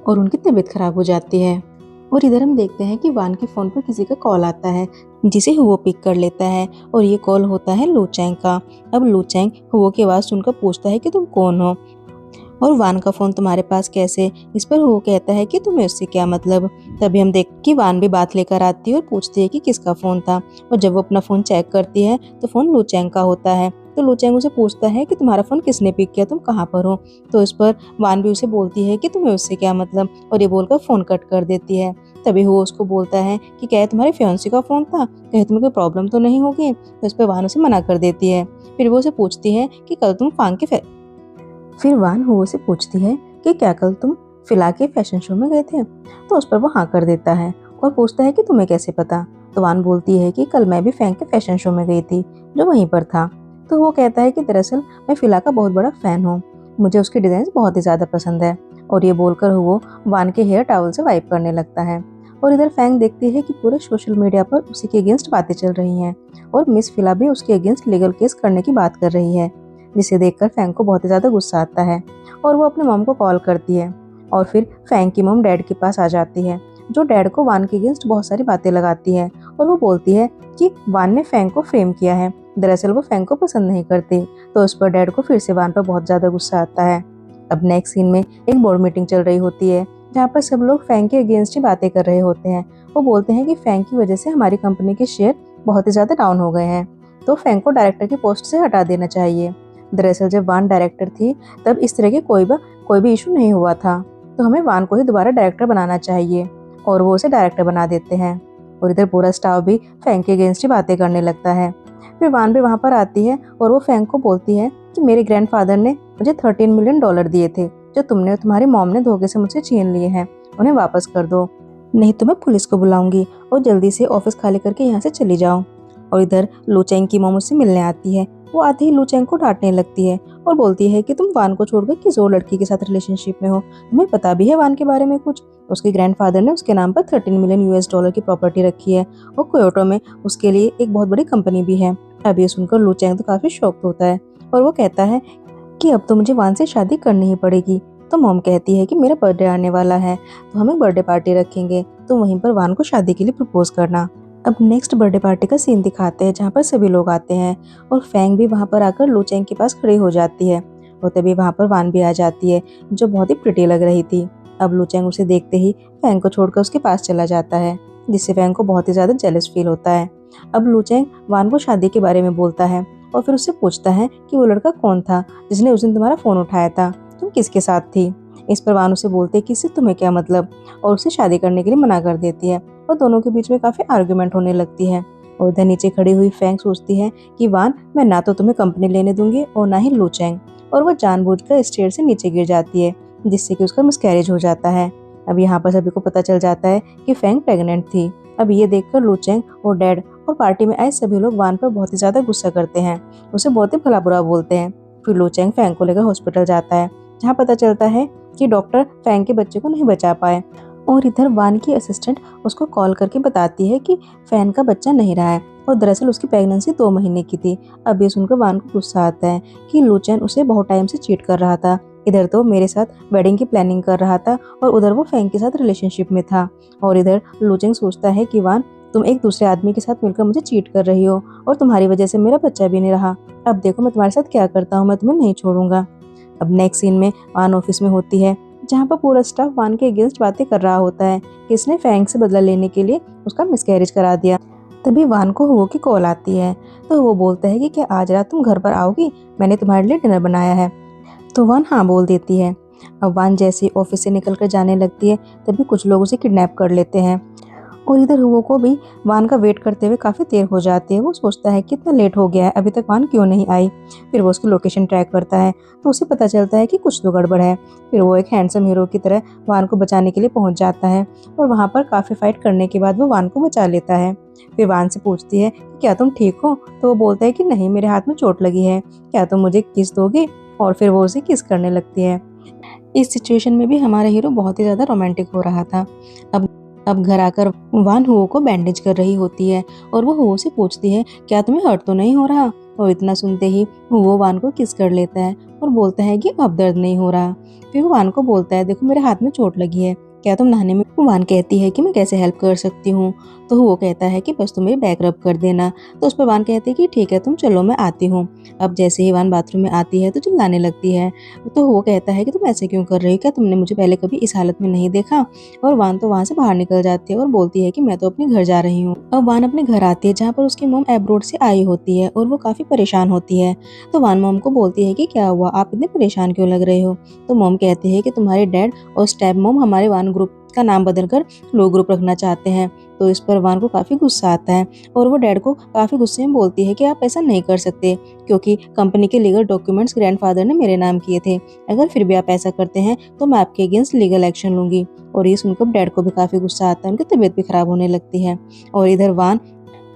A: और उनकी तबीयत खराब हो जाती है। और इधर हम देखते हैं कि वान के फ़ोन पर किसी का कॉल आता है जिसे हुओ पिक कर लेता है और ये कॉल होता है लू चैंग का। अब लू चैंग हुओ की आवाज़ सुनकर पूछता है कि तुम कौन हो और वान का फ़ोन तुम्हारे पास कैसे? इस पर हुओ कहता है कि तुम्हें उससे क्या मतलब। तभी हम देखते कि वान भी बात लेकर आती है और पूछती है कि किसका फ़ोन था और जब वो अपना फ़ोन चेक करती है तो फ़ोन लू चैंग का होता है। तो लू चैंग उसे पूछता है कि तुम्हारा फ़ोन किसने पिक किया, तुम कहाँ पर हो? तो इस पर वान भी उसे बोलती है कि तुम्हें उससे क्या मतलब और ये बोलकर फ़ोन कट कर देती है। तभी वो उसको बोलता है कि क्या तुम्हारे फियांसी का फ़ोन था, कहीं तुम्हें कोई प्रॉब्लम तो नहीं होगी? तो इस पर वान उसे मना कर देती है। फिर वो उसे पूछती है कि कल तुम फांग के फिर वान हुओ से पूछती है कि क्या कल तुम फिला के फैशन शो में गए थे? तो उस पर वो हाँ कर देता है और पूछता है कि तुम्हें कैसे पता? तो वान बोलती है कि कल मैं भी फैंग के फैशन शो में गई थी जो वहीं पर था। तो वो कहता है कि दरअसल मैं फिला का बहुत बड़ा फ़ैन हूँ, मुझे उसके डिज़ाइन बहुत ही ज़्यादा पसंद है। और ये बोलकर वो वान के हेयर टॉवल से वाइप करने लगता है। और इधर फैंग देखती है कि पूरे सोशल मीडिया पर उसी के अगेंस्ट बातें चल रही हैं और मिस फिला भी उसके अगेंस्ट लीगल केस करने की बात कर रही है, जिसे देखकर फैंग को बहुत ही ज़्यादा गुस्सा आता है और वो अपने मॉम को कॉल करती है। और फिर फैंग की मॉम डैड के पास आ जाती है जो डैड को वान के अगेंस्ट बहुत सारी बातें लगाती है और वो बोलती है कि वान ने फैंग को फ्रेम किया है, दरअसल वो फैंग को पसंद नहीं करती। तो उस पर डैड को फिर से वान पर बहुत ज़्यादा गुस्सा आता है। अब नेक्स्ट सीन में एक बोर्ड मीटिंग चल रही होती है जहाँ पर सब लोग फैंग के अगेंस्ट ही बातें कर रहे होते हैं। वो बोलते हैं कि फैंग की वजह से हमारी कंपनी के शेयर बहुत ही ज़्यादा डाउन हो गए हैं, तो फैंग को डायरेक्टर की पोस्ट से हटा देना चाहिए। दरअसल जब वान डायरेक्टर थी तब इस तरह के कोई भी इशू नहीं हुआ था, तो हमें वान को ही दोबारा डायरेक्टर बनाना चाहिए। और वो उसे डायरेक्टर बना देते हैं और इधर पूरा स्टाफ भी फैंग के अगेंस्ट ही बातें करने लगता है। फिर वान भी वहाँ पर आती है और वो फैंग को बोलती है कि मेरे ग्रैंडफादर ने मुझे $13 मिलियन दिए थे जो तुमने और तुम्हारी मॉम ने धोखे से मुझसे छीन लिए हैं, उन्हें वापस कर दो, नहीं तो मैं पुलिस को बुलाऊंगी और जल्दी से ऑफिस खाली करके यहाँ से चली जाओ। और इधर लू चैंग की मॉम उससे मिलने आती है। वो आते ही लू चैंग को डांटने लगती है और बोलती है कि तुम वान को छोड़कर किस और लड़की के साथ रिलेशनशिप में हो, तुम्हें पता भी है वान के बारे में कुछ? उसके ग्रैंडफादर ने उसके नाम पर $13 मिलियन US की प्रॉपर्टी रखी है और क्योटो में उसके लिए एक बहुत बड़ी कंपनी भी है। अब ये सुनकर लू चैंग तो काफ़ी शॉक्ड होता है और वो कहता है कि अब तो मुझे वान से शादी करनी ही पड़ेगी। तो मॉम कहती है कि मेरा बर्थडे आने वाला है तो हम एक बर्थडे पार्टी रखेंगे, तो वहीं पर वान को शादी के लिए प्रपोज करना। अब नेक्स्ट बर्थडे पार्टी का सीन दिखाते हैं जहाँ पर सभी लोग आते हैं और फैंग भी वहाँ पर आकर लू चैंग के पास खड़ी हो जाती है और तभी वहाँ पर वान भी आ जाती है जो बहुत ही प्रिटी लग रही थी। अब लू चैंग उसे देखते ही फैंग को छोड़कर उसके पास चला जाता है, जिससे फैंग को बहुत ही ज़्यादा जेलस फील होता है। अब लू चैंग वान को शादी के बारे में बोलता है और फिर उससे पूछता है कि वो लड़का कौन था जिसने उस दिन तुम्हारा फ़ोन उठाया था, तुम किसके साथ थी? इस पर वान उसे बोलते हैं कि इससे तुम्हें क्या मतलब, और उसे शादी करने के लिए मना कर देती है और दोनों के बीच में काफ़ी आर्ग्यूमेंट होने लगती है। और उधर नीचे खड़ी हुई फैंग सोचती है कि वान, मैं ना तो तुम्हें कंपनी लेने दूंगी और ना ही लू चैंग, और वो जानबूझकर स्टेयर से नीचे गिर जाती है जिससे कि उसका मिसकैरेज हो जाता है। अब यहाँ पर सभी को पता चल जाता है कि फैंग प्रेग्नेंट थी। अब ये देखकर लू चैंग और डैड और पार्टी में आए सभी लोग वान पर बहुत ही ज़्यादा गुस्सा करते हैं, उसे बहुत ही भला बुरा बोलते हैं। फिर लू चैंग फैंग को लेकर हॉस्पिटल जाता है जहाँ पता चलता है कि डॉक्टर फैंग के बच्चे को नहीं बचा पाए और इधर वान की असिस्टेंट उसको कॉल करके बताती है कि फैन का बच्चा नहीं रहा है और दरअसल उसकी प्रेगनेंसी 2 महीने की थी। अब ये सुनकर वान को गुस्सा आता है कि लूचेन उसे बहुत टाइम से चीट कर रहा था। इधर तो मेरे साथ वेडिंग की प्लानिंग कर रहा था और उधर वो फैंग के साथ रिलेशनशिप में था। और इधर लूचेन सोचता है कि वान, तुम एक दूसरे आदमी के साथ मिलकर मुझे चीट कर रही हो और तुम्हारी वजह से मेरा बच्चा भी नहीं रहा। अब देखो मैं तुम्हारे साथ क्या करता हूँ, मैं तुम्हें नहीं छोड़ूंगा। अब नेक्स्ट सीन में वान ऑफिस में होती है, जहाँ पर पूरा स्टाफ वान के अगेंस्ट बातें कर रहा होता है कि इसने फैंग से बदला लेने के लिए उसका मिसकैरेज करा दिया। तभी वान को हुओ की कॉल आती है, तो वो बोलता है कि क्या आज रात तुम घर पर आओगी, मैंने तुम्हारे लिए डिनर बनाया है। तो वान हाँ बोल देती है। अब वान जैसे ही ऑफिस से निकल कर जाने लगती है तभी कुछ लोग उसे किडनैप कर लेते हैं। और इधर हुओ को भी वान का वेट करते हुए काफ़ी देर हो जाती है। वो सोचता है कितना लेट हो गया है, अभी तक वान क्यों नहीं आई। फिर वो उसकी लोकेशन ट्रैक करता है तो उसे पता चलता है कि कुछ तो गड़बड़ है। फिर वो एक हैंडसम हीरो की तरह वान को बचाने के लिए पहुंच जाता है और वहाँ पर काफ़ी फाइट करने के बाद वो वान को बचा लेता है। फिर वान से पूछती है कि क्या तुम ठीक हो, तो वो बोलता है कि नहीं, मेरे हाथ में चोट लगी है, क्या तुम मुझे किस दोगे। और फिर वो उसे किस करने लगती है। इस सिचुएशन में भी हमारा हीरो बहुत ही ज़्यादा रोमांटिक हो रहा था। अब घर आकर वान हुओ को बैंडेज कर रही होती है और वो हुओ से पूछती है क्या तुम्हें हर्ट तो नहीं हो रहा। और इतना सुनते ही हुओ वान को किस कर लेता है और बोलता है कि अब दर्द नहीं हो रहा। फिर वो वान को बोलता है देखो मेरे हाथ में चोट लगी है, क्या तुम नहाने में। वान कहती है कि मैं कैसे हेल्प कर सकती हूँ। तो वो कहता है कि बस तुम मेरी बैक रब कर देना। तो उस पर वान कहती है कि ठीक है तुम चलो मैं आती हूँ। अब जैसे ही वान बाथरूम में आती है तो चिल्लाने लगती है। तो वो कहता है कि तुम ऐसे क्यों कर रही हो, क्या तुमने मुझे पहले कभी इस हालत में नहीं देखा। और वान तो वहाँ से बाहर निकल जाती है और बोलती है कि मैं तो अपने घर जा रही हूँ। अब वान अपने घर आती है जहाँ पर उसकी मॉम एब्रोड से आई होती है और वो काफ़ी परेशान होती है। तो वान मॉम को बोलती है कि क्या हुआ, आप इतने परेशान क्यों लग रहे हो। तो मॉम कहती है कि तुम्हारे डैड और स्टेप मॉम हमारे वान ग्रुप का नाम बदलकर लो ग्रुप रखना चाहते हैं। तो इस पर वान को काफ़ी गुस्सा आता है और वो डैड को काफ़ी गुस्से में बोलती है कि आप ऐसा नहीं कर सकते क्योंकि कंपनी के लीगल डॉक्यूमेंट्स ग्रैंडफादर ने मेरे नाम किए थे। अगर फिर भी आप ऐसा करते हैं तो मैं आपके अगेंस्ट लीगल एक्शन लूंगी। और ये सुनकर डैड को भी काफ़ी गुस्सा आता है, उनकी तबीयत भी खराब होने लगती है। और इधर वान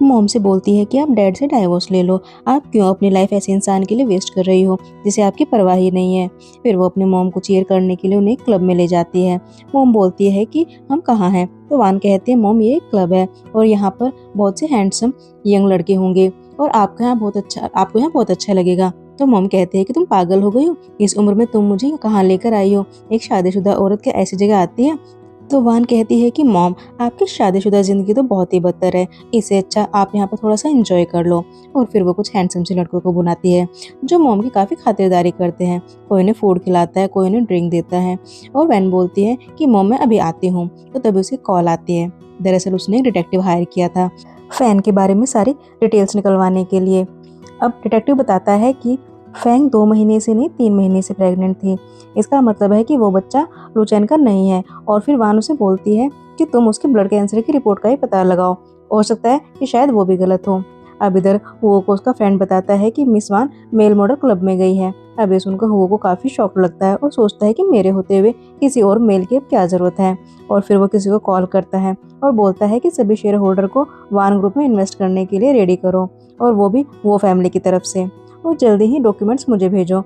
A: मॉम से बोलती है कि आप डैड से डाइवोर्स ले लो, आप क्यों अपनी लाइफ ऐसे इंसान के लिए वेस्ट कर रही हो जिसे आपकी परवाह ही नहीं है। फिर वो अपने मॉम को चीयर करने के लिए उन्हें एक क्लब में ले जाती है। मॉम बोलती है कि हम कहाँ हैं। तो वान कहती है मॉम ये एक क्लब है और यहाँ पर बहुत से हैंडसम यंग लड़के होंगे और आपको यहाँ बहुत अच्छा लगेगा। तो मॉम कहते हैं कि तुम पागल हो गई हो, इस उम्र में तुम मुझे कहाँ लेकर आई हो, एक शादीशुदा औरत क्या ऐसी जगह आती है। तो वान कहती है कि मॉम आपकी शादीशुदा ज़िंदगी तो बहुत ही बदतर है, इससे अच्छा आप यहाँ पर थोड़ा सा एंजॉय कर लो। और फिर वो कुछ हैंडसम से लड़कों को बुलाती है जो मॉम की काफ़ी खातिरदारी करते हैं। कोई उन्हें फूड खिलाता है, कोई उन्हें ड्रिंक देता है। और वैन बोलती है कि मॉम मैं अभी आती हूँ। तो तभी उसे कॉल आती है। दरअसल उसने एक डिटेक्टिव हायर किया था फैन के बारे में सारी डिटेल्स निकलवाने के लिए। अब डिटेक्टिव बताता है कि फैंग 2 महीने से नहीं 3 महीने से प्रेग्नेंट थी। इसका मतलब है कि वो बच्चा लुचेन का नहीं है। और फिर वान उसे बोलती है कि तुम उसके ब्लड कैंसर की रिपोर्ट का ही पता लगाओ, हो सकता है कि शायद वो भी गलत हो। अब इधर हुओ को उसका फ्रेंड बताता है कि मिस वान मेल मॉडल क्लब में गई है। अब ये सुनकर हुओ को काफ़ी शॉक लगता है और सोचता है कि मेरे होते हुए किसी और मेल की अब क्या ज़रूरत है। और फिर वो किसी को कॉल करता है और बोलता है कि सभी शेयर होल्डर को वान ग्रुप में इन्वेस्ट करने के लिए रेडी करो, और वो भी वो फैमिली की तरफ से। और जल्दी ही डॉक्यूमेंट्स मुझे भेजो,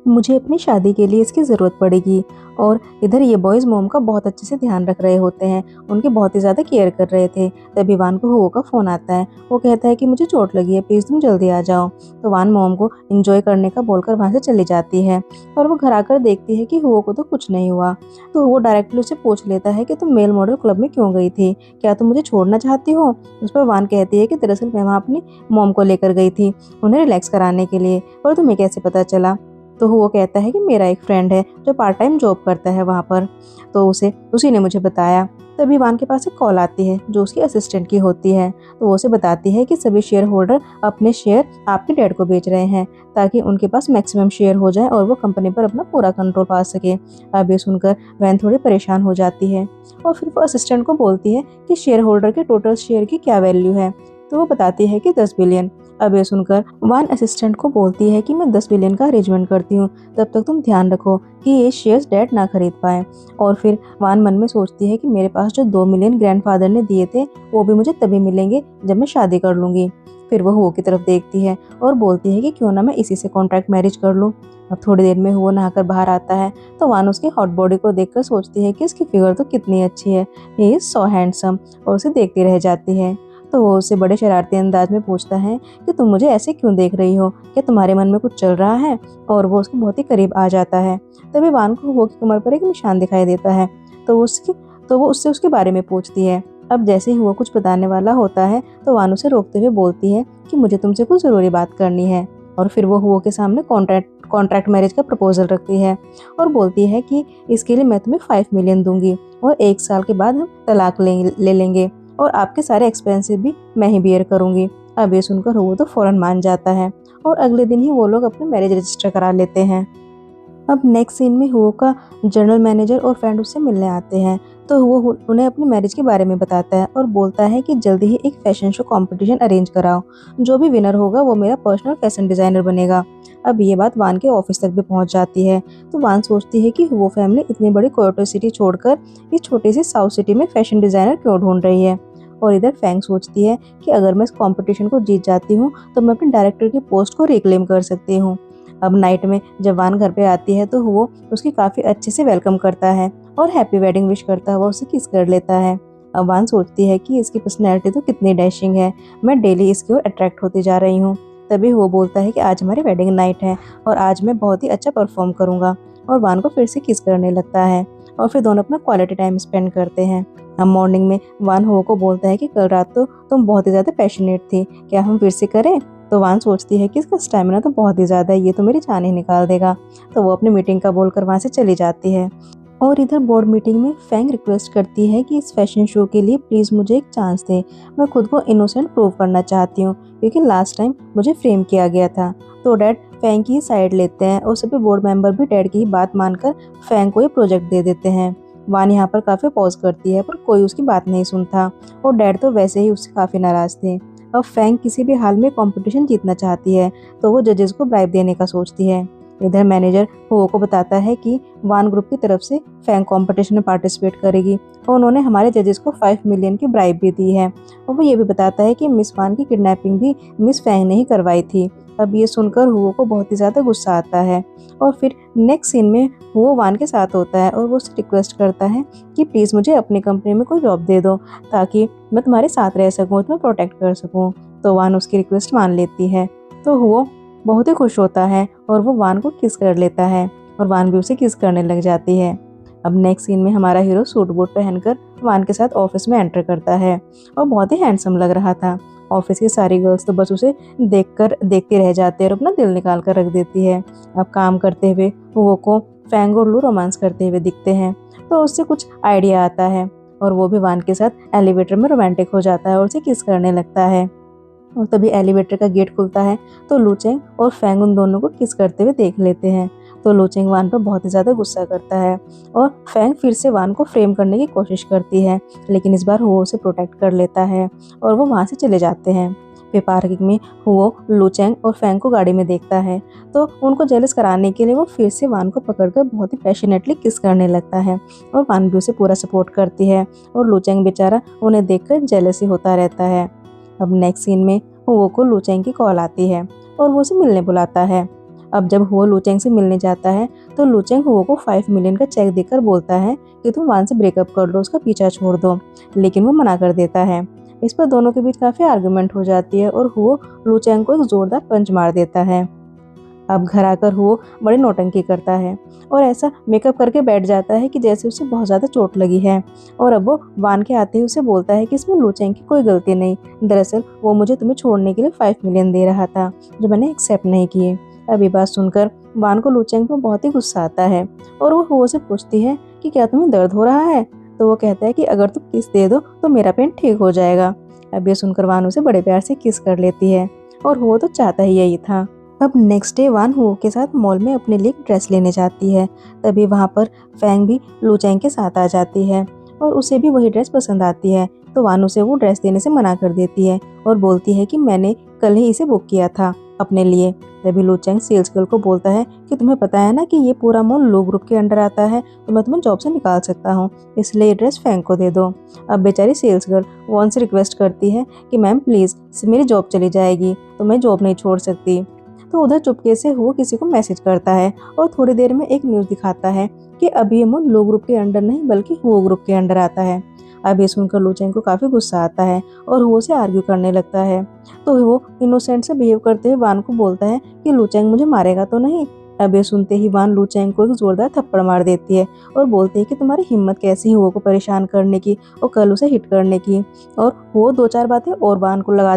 A: मुझे अपनी शादी के लिए इसकी ज़रूरत पड़ेगी। और इधर ये बॉयज़ मॉम का बहुत अच्छे से ध्यान रख रहे होते हैं, उनकी बहुत ही ज़्यादा केयर कर रहे थे। तभी वान को हुओ का फ़ोन आता है। वो कहता है कि मुझे चोट लगी है, प्लीज़ तुम जल्दी आ जाओ। तो वान मॉम को एंजॉय करने का बोलकर वहाँ से चली जाती है और वो घर आकर देखती है कि हुओ को तो कुछ नहीं हुआ। तो वो डायरेक्टली उससे पूछ लेता है कि तुम मेल मॉडल क्लब में क्यों गई थी, क्या तुम मुझे छोड़ना चाहती हो। उस पर वान कहती है कि दरअसल मैं वहाँ अपनी मॉम को लेकर गई थी उन्हें रिलैक्स कराने के लिए, पर तुम्हें कैसे पता चला। तो वो कहता है कि मेरा एक फ्रेंड है जो पार्ट टाइम जॉब करता है वहाँ पर, तो उसी ने मुझे बताया। तभी वान के पास एक कॉल आती है जो उसकी असिस्टेंट की होती है। तो वो उसे बताती है कि सभी शेयर होल्डर अपने शेयर आपके डैड को बेच रहे हैं ताकि उनके पास मैक्सिमम शेयर हो जाए और वो कंपनी पर अपना पूरा कंट्रोल पा सके। अब ये सुनकर वैन थोड़ी परेशान हो जाती है और फिर वो असिस्टेंट को बोलती है कि शेयर होल्डर के टोटल शेयर की क्या वैल्यू है। तो वो बताती है कि 10 बिलियन। अब ये सुनकर वान असिस्टेंट को बोलती है कि मैं 10 बिलियन का अरेंजमेंट करती हूँ, तब तक तुम ध्यान रखो कि ये शेयर्स डैड ना खरीद पाए। और फिर वान मन में सोचती है कि मेरे पास जो 2 मिलियन ग्रैंडफादर ने दिए थे वो भी मुझे तभी मिलेंगे जब मैं शादी कर लूँगी। फिर वो हो की तरफ देखती है और बोलती है कि क्यों ना मैं इसी से कॉन्ट्रैक्ट मैरिज कर लूँ। अब थोड़ी देर में वो नहाकर बाहर आता है तो वान उसकी हॉट बॉडी को देखकर सोचती है कि इसकी फिगर तो कितनी अच्छी है, ही इज सो हैंडसम, और उसे देखती रह जाती है। तो वो उसे बड़े शरारती अंदाज में पूछता है कि तुम मुझे ऐसे क्यों देख रही हो, क्या तुम्हारे मन में कुछ चल रहा है? और वो उसके बहुत ही करीब आ जाता है। तभी वान को वो की कमर पर एक निशान दिखाई देता है। तो वो उससे उसके बारे में पूछती है। अब जैसे ही वो कुछ बताने वाला होता है तो वान उसे रोकते हुए बोलती है कि मुझे तुमसे कुछ ज़रूरी बात करनी है। और फिर वो हुओ के सामने कॉन्ट्रैक्ट मैरिज का प्रपोजल रखती है और बोलती है कि इसके लिए मैं तुम्हें 5 मिलियन दूंगी और 1 साल के बाद हम तलाक ले लेंगे और आपके सारे एक्सपेंसेस भी मैं ही बियर करूंगी। अब ये सुनकर हुओ तो फौरन मान जाता है और अगले दिन ही वो लोग अपने मैरिज रजिस्टर करा लेते हैं। अब नेक्स्ट सीन में हुओ का जनरल मैनेजर और फ्रेंड उससे मिलने आते हैं। तो वो उन्हें अपनी मैरिज के बारे में बताता है और बोलता है कि जल्दी ही एक फैशन शो कंपटीशन अरेंज कराओ, जो भी विनर होगा वो मेरा पर्सनल फैशन डिज़ाइनर बनेगा। अब ये बात वान के ऑफिस तक भी पहुंच जाती है। तो वान सोचती है कि हुओ फैमिली इतनी बड़ी क्योटो सिटी छोड़कर इस छोटी सी साउथ सिटी में फैशन डिज़ाइनर क्यों ढूंढ रही है। और इधर फैंग सोचती है कि अगर मैं इस कॉम्पिटिशन को जीत जाती हूँ तो मैं अपने डायरेक्टर की पोस्ट को रिक्लेम कर सकती हूँ। अब नाइट में जब वान घर पे आती है तो वो उसकी काफ़ी अच्छे से वेलकम करता है और हैप्पी वेडिंग विश करता हुआ उसे किस कर लेता है। अब वान सोचती है कि इसकी पर्सनैलिटी तो कितनी डैशिंग है, मैं डेली इसकी ओर अट्रैक्ट होती जा रही हूँ। तभी वो बोलता है कि आज हमारी वेडिंग नाइट है और आज मैं बहुत ही अच्छा परफॉर्म करूँगा, और वान को फिर से किस करने लगता है और फिर दोनों अपना क्वालिटी टाइम स्पेंड करते हैं। अब मॉर्निंग में वान हो को बोलता है कि कल रात तो तुम बहुत ही ज़्यादा पैशनेट थी, क्या हम फिर से करें? तो वान सोचती है कि इसका स्टैमिना तो बहुत ही ज़्यादा है, ये तो मेरी जान ही निकाल देगा। तो वो अपनी मीटिंग का बोलकर वहाँ से चली जाती है। और इधर बोर्ड मीटिंग में फैंग रिक्वेस्ट करती है कि इस फैशन शो के लिए प्लीज़ मुझे एक चांस दें, मैं खुद को इनोसेंट प्रूव करना चाहती हूँ क्योंकि लास्ट टाइम मुझे फ्रेम किया गया था। तो डैड फैंग की ही साइड लेते हैं और सभी बोर्ड मेंबर भी डैड की ही बात मानकर फैंग को ये प्रोजेक्ट दे देते हैं। वान यहाँ पर काफ़ी पॉज करती है पर कोई उसकी बात नहीं सुनता और डैड तो वैसे ही उससे काफ़ी नाराज़ थे। अब फैंग किसी भी हाल में कंपटीशन जीतना चाहती है तो वो जजेस को ब्राइब देने का सोचती है। इधर मैनेजर हुओ को बताता है कि वान ग्रुप की तरफ से फैंग कंपटीशन में पार्टिसिपेट करेगी और उन्होंने हमारे जजेस को 5 मिलियन की ब्राइब भी दी है। और वो ये भी बताता है कि मिस वान की किडनैपिंग भी मिस फैंग ने ही करवाई थी। अब ये सुनकर हुओ को बहुत ही ज़्यादा गुस्सा आता है और फिर नेक्स्ट सीन में हुओ वान के साथ होता है और वो उससे रिक्वेस्ट करता है कि प्लीज़ मुझे अपनी कंपनी में कोई जॉब दे दो ताकि मैं तुम्हारे साथ रह सकूँ, तुम्हें प्रोटेक्ट कर सकूँ। तो वान उसकी रिक्वेस्ट मान लेती है। तो हुओ बहुत ही खुश होता है और वो वान को किस कर लेता है और वान भी उसे किस करने लग जाती है। अब नेक्स्ट सीन में हमारा हीरो सूट बूट पहनकर वान के साथ ऑफिस में एंटर करता है और बहुत ही हैंडसम लग रहा था। ऑफिस की सारी गर्ल्स तो बस उसे देखती रह जाती है और अपना दिल निकाल कर रख देती है। अब काम करते हुए वो को फैंग और लू रोमांस करते हुए दिखते हैं तो उससे कुछ आइडिया आता है और वो भी वान के साथ एलिवेटर में रोमांटिक हो जाता है और उसे किस करने लगता है। और तभी एलिवेटर का गेट खुलता है तो लूचेंग और फैंग उन दोनों को किस करते हुए देख लेते हैं। तो लूचेंग वान पर बहुत ही ज़्यादा गुस्सा करता है और फैंग फिर से वान को फ्रेम करने की कोशिश करती है, लेकिन इस बार हुओ उसे प्रोटेक्ट कर लेता है और वो वहाँ से चले जाते हैं। फिर पार्किंग में हुओ लूचेंग और फैंग को गाड़ी में देखता है तो उनको जेलस कराने के लिए वो फिर से वान को पकड़कर बहुत ही पैशनेटली किस करने लगता है और वान भी उसे पूरा सपोर्ट करती है और लूचेंग बेचारा उन्हें देखकर जेलस ही होता रहता है। अब नेक्स्ट सीन में हुओ को लूचेंग की कॉल आती है और वो उसे मिलने बुलाता है। अब जब हुओ लूचेंग से मिलने जाता है तो लूचेंग हुओ को 5 मिलियन का चेक देकर बोलता है कि तुम वान से ब्रेकअप कर दो, उसका पीछा छोड़ दो, लेकिन वो मना कर देता है। इस पर दोनों के बीच काफ़ी आर्गुमेंट हो जाती है और हुओ लूचेंग को एक जोरदार पंच मार देता है। अब घर आकर हुओ बड़ी नौटंकी करता है और ऐसा मेकअप करके बैठ जाता है कि जैसे उसे बहुत ज़्यादा चोट लगी है। और अब वो वान के आते ही उसे बोलता है कि इसमें लूचेंग की कोई गलती नहीं, दरअसल वो मुझे तुम्हें छोड़ने के लिए 5 मिलियन दे रहा था जो मैंने एक्सेप्ट नहीं किए। अब ये बात सुनकर वान को लूचेंग पर बहुत ही गुस्सा आता है और वो हुओ से पूछती है कि क्या तुम्हें दर्द हो रहा है? तो वो कहता है कि अगर तुम किस दे दो तो मेरा पेन ठीक हो जाएगा। अब ये सुनकर वान उसे बड़े प्यार से किस कर लेती है और हुओ तो चाहता ही यही था। अब नेक्स्ट डे वान हुओ के साथ मॉल में अपने लिए ड्रेस लेने जाती है। तभी वहाँ पर फैंग भी लूचेंग के साथ आ जाती है और उसे भी वही ड्रेस पसंद आती है। तो वान उसे वो ड्रेस देने से मना कर देती है और बोलती है कि मैंने कल ही इसे बुक किया था अपने लिए। तभी लूचेंग सेल्स गर्ल को बोलता है कि तुम्हें पता है ना कि ये पूरा मॉल लो ग्रुप के अंडर आता है, तो मैं तुम्हें जॉब से निकाल सकता हूँ, इसलिए ये ड्रेस फैंग को दे दो। अब बेचारी सेल्स गर्ल वान से रिक्वेस्ट करती है कि मैम प्लीज़, मेरी जॉब चली जाएगी तो मैं जॉब नहीं छोड़ सकती। तो उधर चुपके से वो किसी को मैसेज करता है और थोड़ी देर में एक न्यूज़ दिखाता है कि अब ये मोल लो ग्रुप के अंडर नहीं बल्कि हुओ ग्रुप के अंडर आता है। अब ये सुनकर लुचेंग को काफ़ी गुस्सा आता है और हुओ से आर्ग्यू करने लगता है। तो वो इनोसेंट से बिहेव करते हुए वान को बोलता है कि लुचेंग मुझे मारेगा तो नहीं। अब ये सुनते ही वान लुचेंग को एक जोरदार थप्पड़ मार देती है और बोलती है कि तुम्हारी हिम्मत कैसी हुओ को परेशान करने की और कल उसे हिट करने की। और वो दो चार बातें और वान को लगा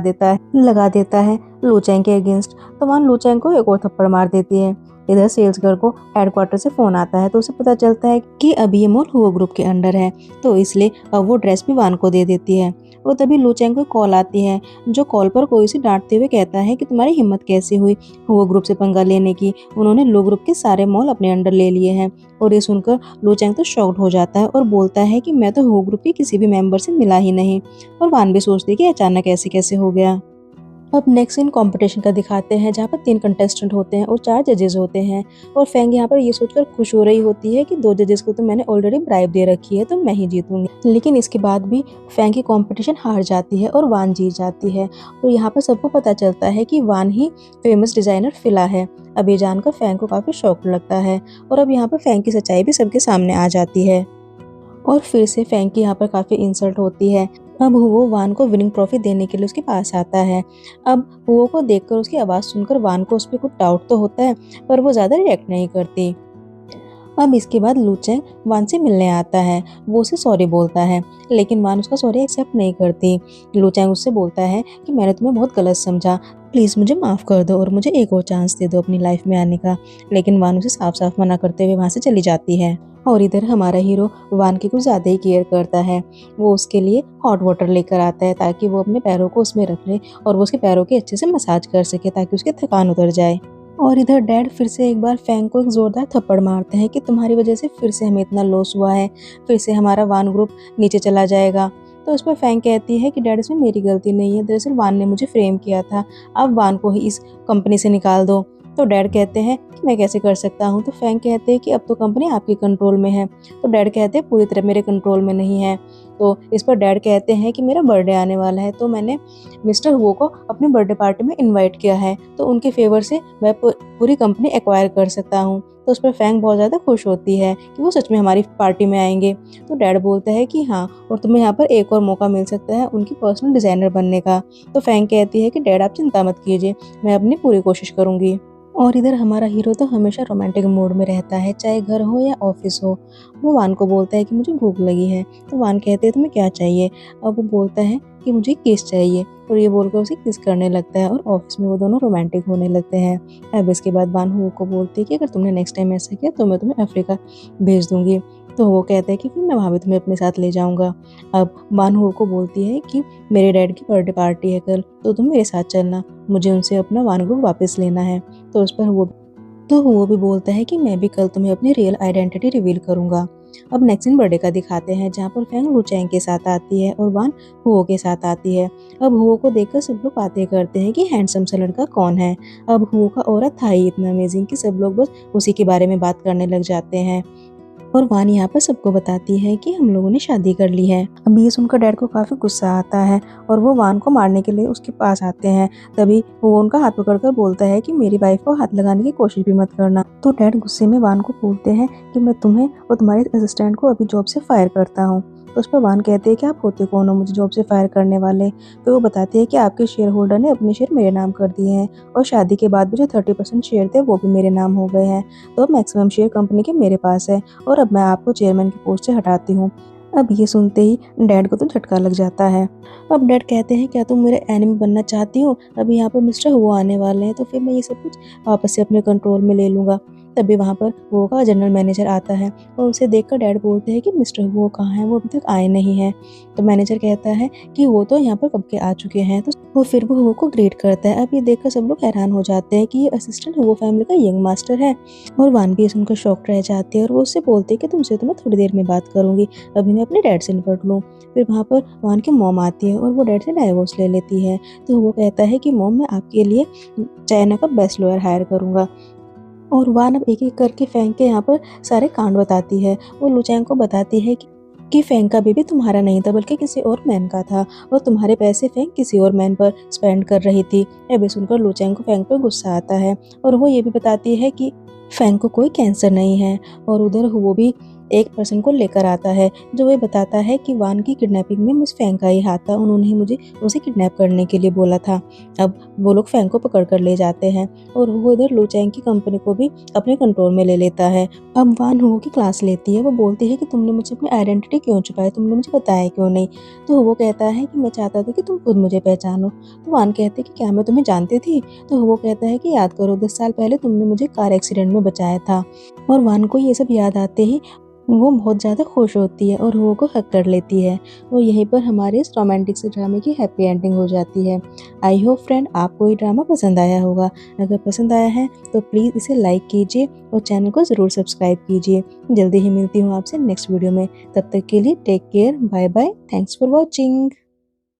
A: देता है लुचेंग के अगेंस्ट। तो वान लुचेंग को एक और थप्पड़ मार देती है। इधर सेल्स गर्ल को हेडक्वार्टर से फोन आता है तो उसे पता चलता है कि अभी ये मॉल हुओ ग्रुप के अंडर है, तो इसलिए अब वो ड्रेस भी वान को दे देती है। और तभी लुचेंग को कॉल आती है, जो कॉल पर कोई उसे डांटते हुए कहता है कि तुम्हारी हिम्मत कैसे हुई हुओ ग्रुप से पंगा लेने की, उन्होंने लो ग्रुप के सारे मॉल अपने अंडर ले लिए हैं। और ये सुनकर लुचेंग तो शॉक्ड हो जाता है और बोलता है कि मैं तो हुओ ग्रुप के किसी भी मेंबर से मिला ही नहीं। और वान भी सोचती है कि अचानक ऐसे कैसे हो गया। अब नेक्स्ट सीन कंपटीशन का दिखाते हैं, जहाँ पर 3 कंटेस्टेंट होते हैं और 4 जजेस होते हैं। और फेंग यहाँ पर ये सोचकर खुश हो रही होती है कि 2 जजेस को तो मैंने ऑलरेडी ब्राइब दे रखी है, तो मैं ही जीतूंगी। लेकिन इसके बाद भी फेंग की कंपटीशन हार जाती है और वान जीत जाती है। और यहाँ पर सबको पता चलता है कि वान ही फेमस डिजाइनर फिला है। अब ये जानकर फेंग को काफी शौक लगता है और अब यहाँ पर फेंग की सच्चाई भी सबके सामने आ जाती है। और फिर से फेंग की यहाँ पर काफ़ी इंसल्ट होती है। अब हुओ वान को विनिंग ट्रॉफी देने के लिए उसके पास आता है। अब हुओ को देखकर उसकी आवाज़ सुनकर वान को उस पर कुछ डाउट तो होता है, पर वो ज़्यादा रिएक्ट नहीं करती। अब इसके बाद लुचेंग वान से मिलने आता है। वो उसे सॉरी बोलता है, लेकिन वान उसका सॉरी एक्सेप्ट नहीं करती। लुचेंग उससे बोलता है कि मैंने तुम्हें बहुत गलत समझा, प्लीज़ मुझे माफ़ कर दो और मुझे एक और चांस दे दो अपनी लाइफ में आने का। लेकिन वान उसे साफ साफ मना करते हुए वहाँ से चली जाती है। और इधर हमारा हीरो वान की कुछ ज़्यादा ही केयर करता है। वो उसके लिए हॉट वाटर लेकर आता है ताकि वो अपने पैरों को उसमें रख ले और वो उसके पैरों की अच्छे से मसाज कर सके ताकि उसकी थकान उतर जाए। और इधर डैड फिर से एक बार फेंग को एक जोरदार थप्पड़ मारते हैं कि तुम्हारी वजह से फिर से हमें इतना लॉस हुआ है, फिर से हमारा वान ग्रुप नीचे चला जाएगा। तो उस पर फेंग कहती है कि डैड इसमें मेरी गलती नहीं है, दरअसल वान ने मुझे फ्रेम किया था, अब वान को ही इस कंपनी से निकाल दो। तो डैड कहते हैं कि मैं कैसे कर सकता हूँ। तो फेंग कहते हैं कि अब तो कंपनी आपके कंट्रोल में है। तो डैड कहते हैं पूरी तरह मेरे कंट्रोल में नहीं है। तो इस पर डैड कहते हैं कि मेरा बर्थडे आने वाला है, तो मैंने मिस्टर हुओ को अपनी बर्थडे पार्टी में इनवाइट किया है, तो उनके फेवर से मैं पूरी कंपनी एक्वायर कर सकता हूँ। तो उस पर फेंग बहुत ज़्यादा खुश होती है कि वो सच में हमारी पार्टी में आएंगे। तो डैड बोलता है कि हाँ, और तुम्हें यहाँ पर एक और मौका मिल सकता है उनकी पर्सनल डिज़ाइनर बनने का। तो फेंग कहती है कि डैड आप चिंता मत कीजिए, मैं अपनी पूरी कोशिश करूँगी। और इधर हमारा हीरो तो हमेशा रोमांटिक मूड में रहता है, चाहे घर हो या ऑफिस हो। वो वान को बोलता है कि मुझे भूख लगी है। तो वान कहते हैं तुम्हें क्या चाहिए। अब वो बोलता है कि मुझे किस चाहिए, और ये बोलकर उसे किस करने लगता है और ऑफिस में वो दोनों रोमांटिक होने लगते हैं। अब इसके बाद वान हुओ को बोलती है कि अगर तुमने नेक्स्ट टाइम ऐसा किया तो मैं तुम्हें अफ्रीका भेज दूंगी। तो वो कहते हैं कि फिर मैं वहाँ भी तुम्हें अपने साथ ले जाऊँगा। अब वान हुओ को बोलती है कि मेरे डैड की बर्थडे पार्टी है कल, तो तुम मेरे साथ चलना, मुझे उनसे अपना वान ग्रुप वापस लेना है। तो उस पर वो भी बोलता है कि मैं भी कल तुम्हें अपनी रियल आइडेंटिटी रिवील करूंगा। अब नेक्स्ट इन बर्थडे का दिखाते हैं, जहाँ पर फेंग लुचेंग के साथ आती है और वान हुओ के साथ आती है। अब हुओ को देखकर सब लोग बातें करते हैं कि हैंडसम सा लड़का कौन है। अब हुओ का ऑरा था ही इतना अमेजिंग कि सब लोग बस उसी के बारे में बात करने लग जाते हैं। और वान यहाँ पर सबको बताती है कि हम लोगों ने शादी कर ली है। अब ये सुनकर डैड को काफ़ी गुस्सा आता है और वो वान को मारने के लिए उसके पास आते हैं। तभी वो उनका हाथ पकड़कर बोलता है कि मेरी वाइफ को हाथ लगाने की कोशिश भी मत करना। तो डैड गुस्से में वान को बोलते हैं कि मैं तुम्हें और तुम्हारे असिस्टेंट को अभी जॉब से फायर करता हूँ। तो उस पर वान कहते हैं कि आप होते कौन हो मुझे जॉब से फायर करने वाले। तो वो बताते हैं कि आपके शेयर होल्डर ने अपने शेयर मेरे नाम कर दिए हैं और शादी के बाद भी जो 30% शेयर थे वो भी मेरे नाम हो गए हैं, तो अब मैक्सिमम शेयर कंपनी के मेरे पास है और अब मैं आपको चेयरमैन की पोस्ट से हटाती हूँ। अब ये सुनते ही डैड को तो झटका लग जाता है। अब डैड कहते हैं क्या तुम मेरे एनिमी बनना चाहती हो, अभी यहाँ पर मिस्टर हुआ आने वाले हैं तो फिर मैं ये सब कुछ वापस से अपने कंट्रोल में ले लूँगा। तभी वहाँ पर वो का जनरल मैनेजर आता है और उसे देखकर डैड बोलते हैं कि मिस्टर वो कहाँ है, वो अभी तक आए नहीं हैं। तो मैनेजर कहता है कि वो तो यहाँ पर कब के आ चुके हैं। तो वो को ग्रेट करता है। अब ये देखकर सब लोग हैरान हो जाते हैं कि ये असिस्टेंट वो फैमिली का यंग मास्टर है। और वान भी सुनकर शॉक रह जाती है और वो उससे बोलते हैं कि तुमसे तो मैं थोड़ी देर में बात करूंगी, अभी मैं अपने डैड से निपट लूँ। फिर वहाँ पर वान की मॉम आती है और वो डैड से डाइवोर्स ले लेती है। तो वो कहता है कि मॉम मैं आपके लिए चाइना का बेस्ट लॉयर हायर करूँगा। और वान अब एक एक करके फेंक के यहाँ पर सारे कांड बताती है। वो लुचेंग को बताती है कि कि फेंग का बेबी तुम्हारा नहीं था बल्कि किसी और मैन का था और तुम्हारे पैसे फेंग किसी और मैन पर स्पेंड कर रही थी। ये सुनकर लुचेंग को फेंग पर गुस्सा आता है और वो ये भी बताती है कि फेंग को कोई कैंसर नहीं है और उधर वो भी एक पर्सन को लेकर आता है जो ये बताता है कि वान की किडनैपिंग में मिस फेंग का ही हाथ था, उन्होंने ही मुझे उसे किडनैप करने के लिए बोला था। अब वो लोग फेंग को पकड़ कर ले जाते हैं और वो इधर लुचेंग की कंपनी को भी अपने कंट्रोल में ले लेता है। अब वान हुओ की क्लास लेती है, वो बोलती है कि तुमने मुझे अपनी आइडेंटिटी क्यों छुपाई, तुमने मुझे बताया क्यों नहीं। तो वो कहता है कि मैं चाहता था कि तुम खुद मुझे पहचानो। तो वान कहते कि क्या मैं तुम्हें जानती थी। तो वो कहता है कि याद करो 10 साल पहले तुमने मुझे कार एक्सीडेंट में बचाया था। और वान को ये सब याद आते ही वो बहुत ज़्यादा खुश होती है और हुओ को हग कर लेती है और यहीं पर हमारे इस रोमांटिक से ड्रामे की हैप्पी एंडिंग हो जाती है। आई होप फ्रेंड आपको ये ड्रामा पसंद आया होगा। अगर पसंद आया है तो प्लीज़ इसे लाइक कीजिए और चैनल को ज़रूर सब्सक्राइब कीजिए। जल्दी ही मिलती हूँ आपसे नेक्स्ट वीडियो में। तब तक के लिए take care, bye bye, thanks for watching.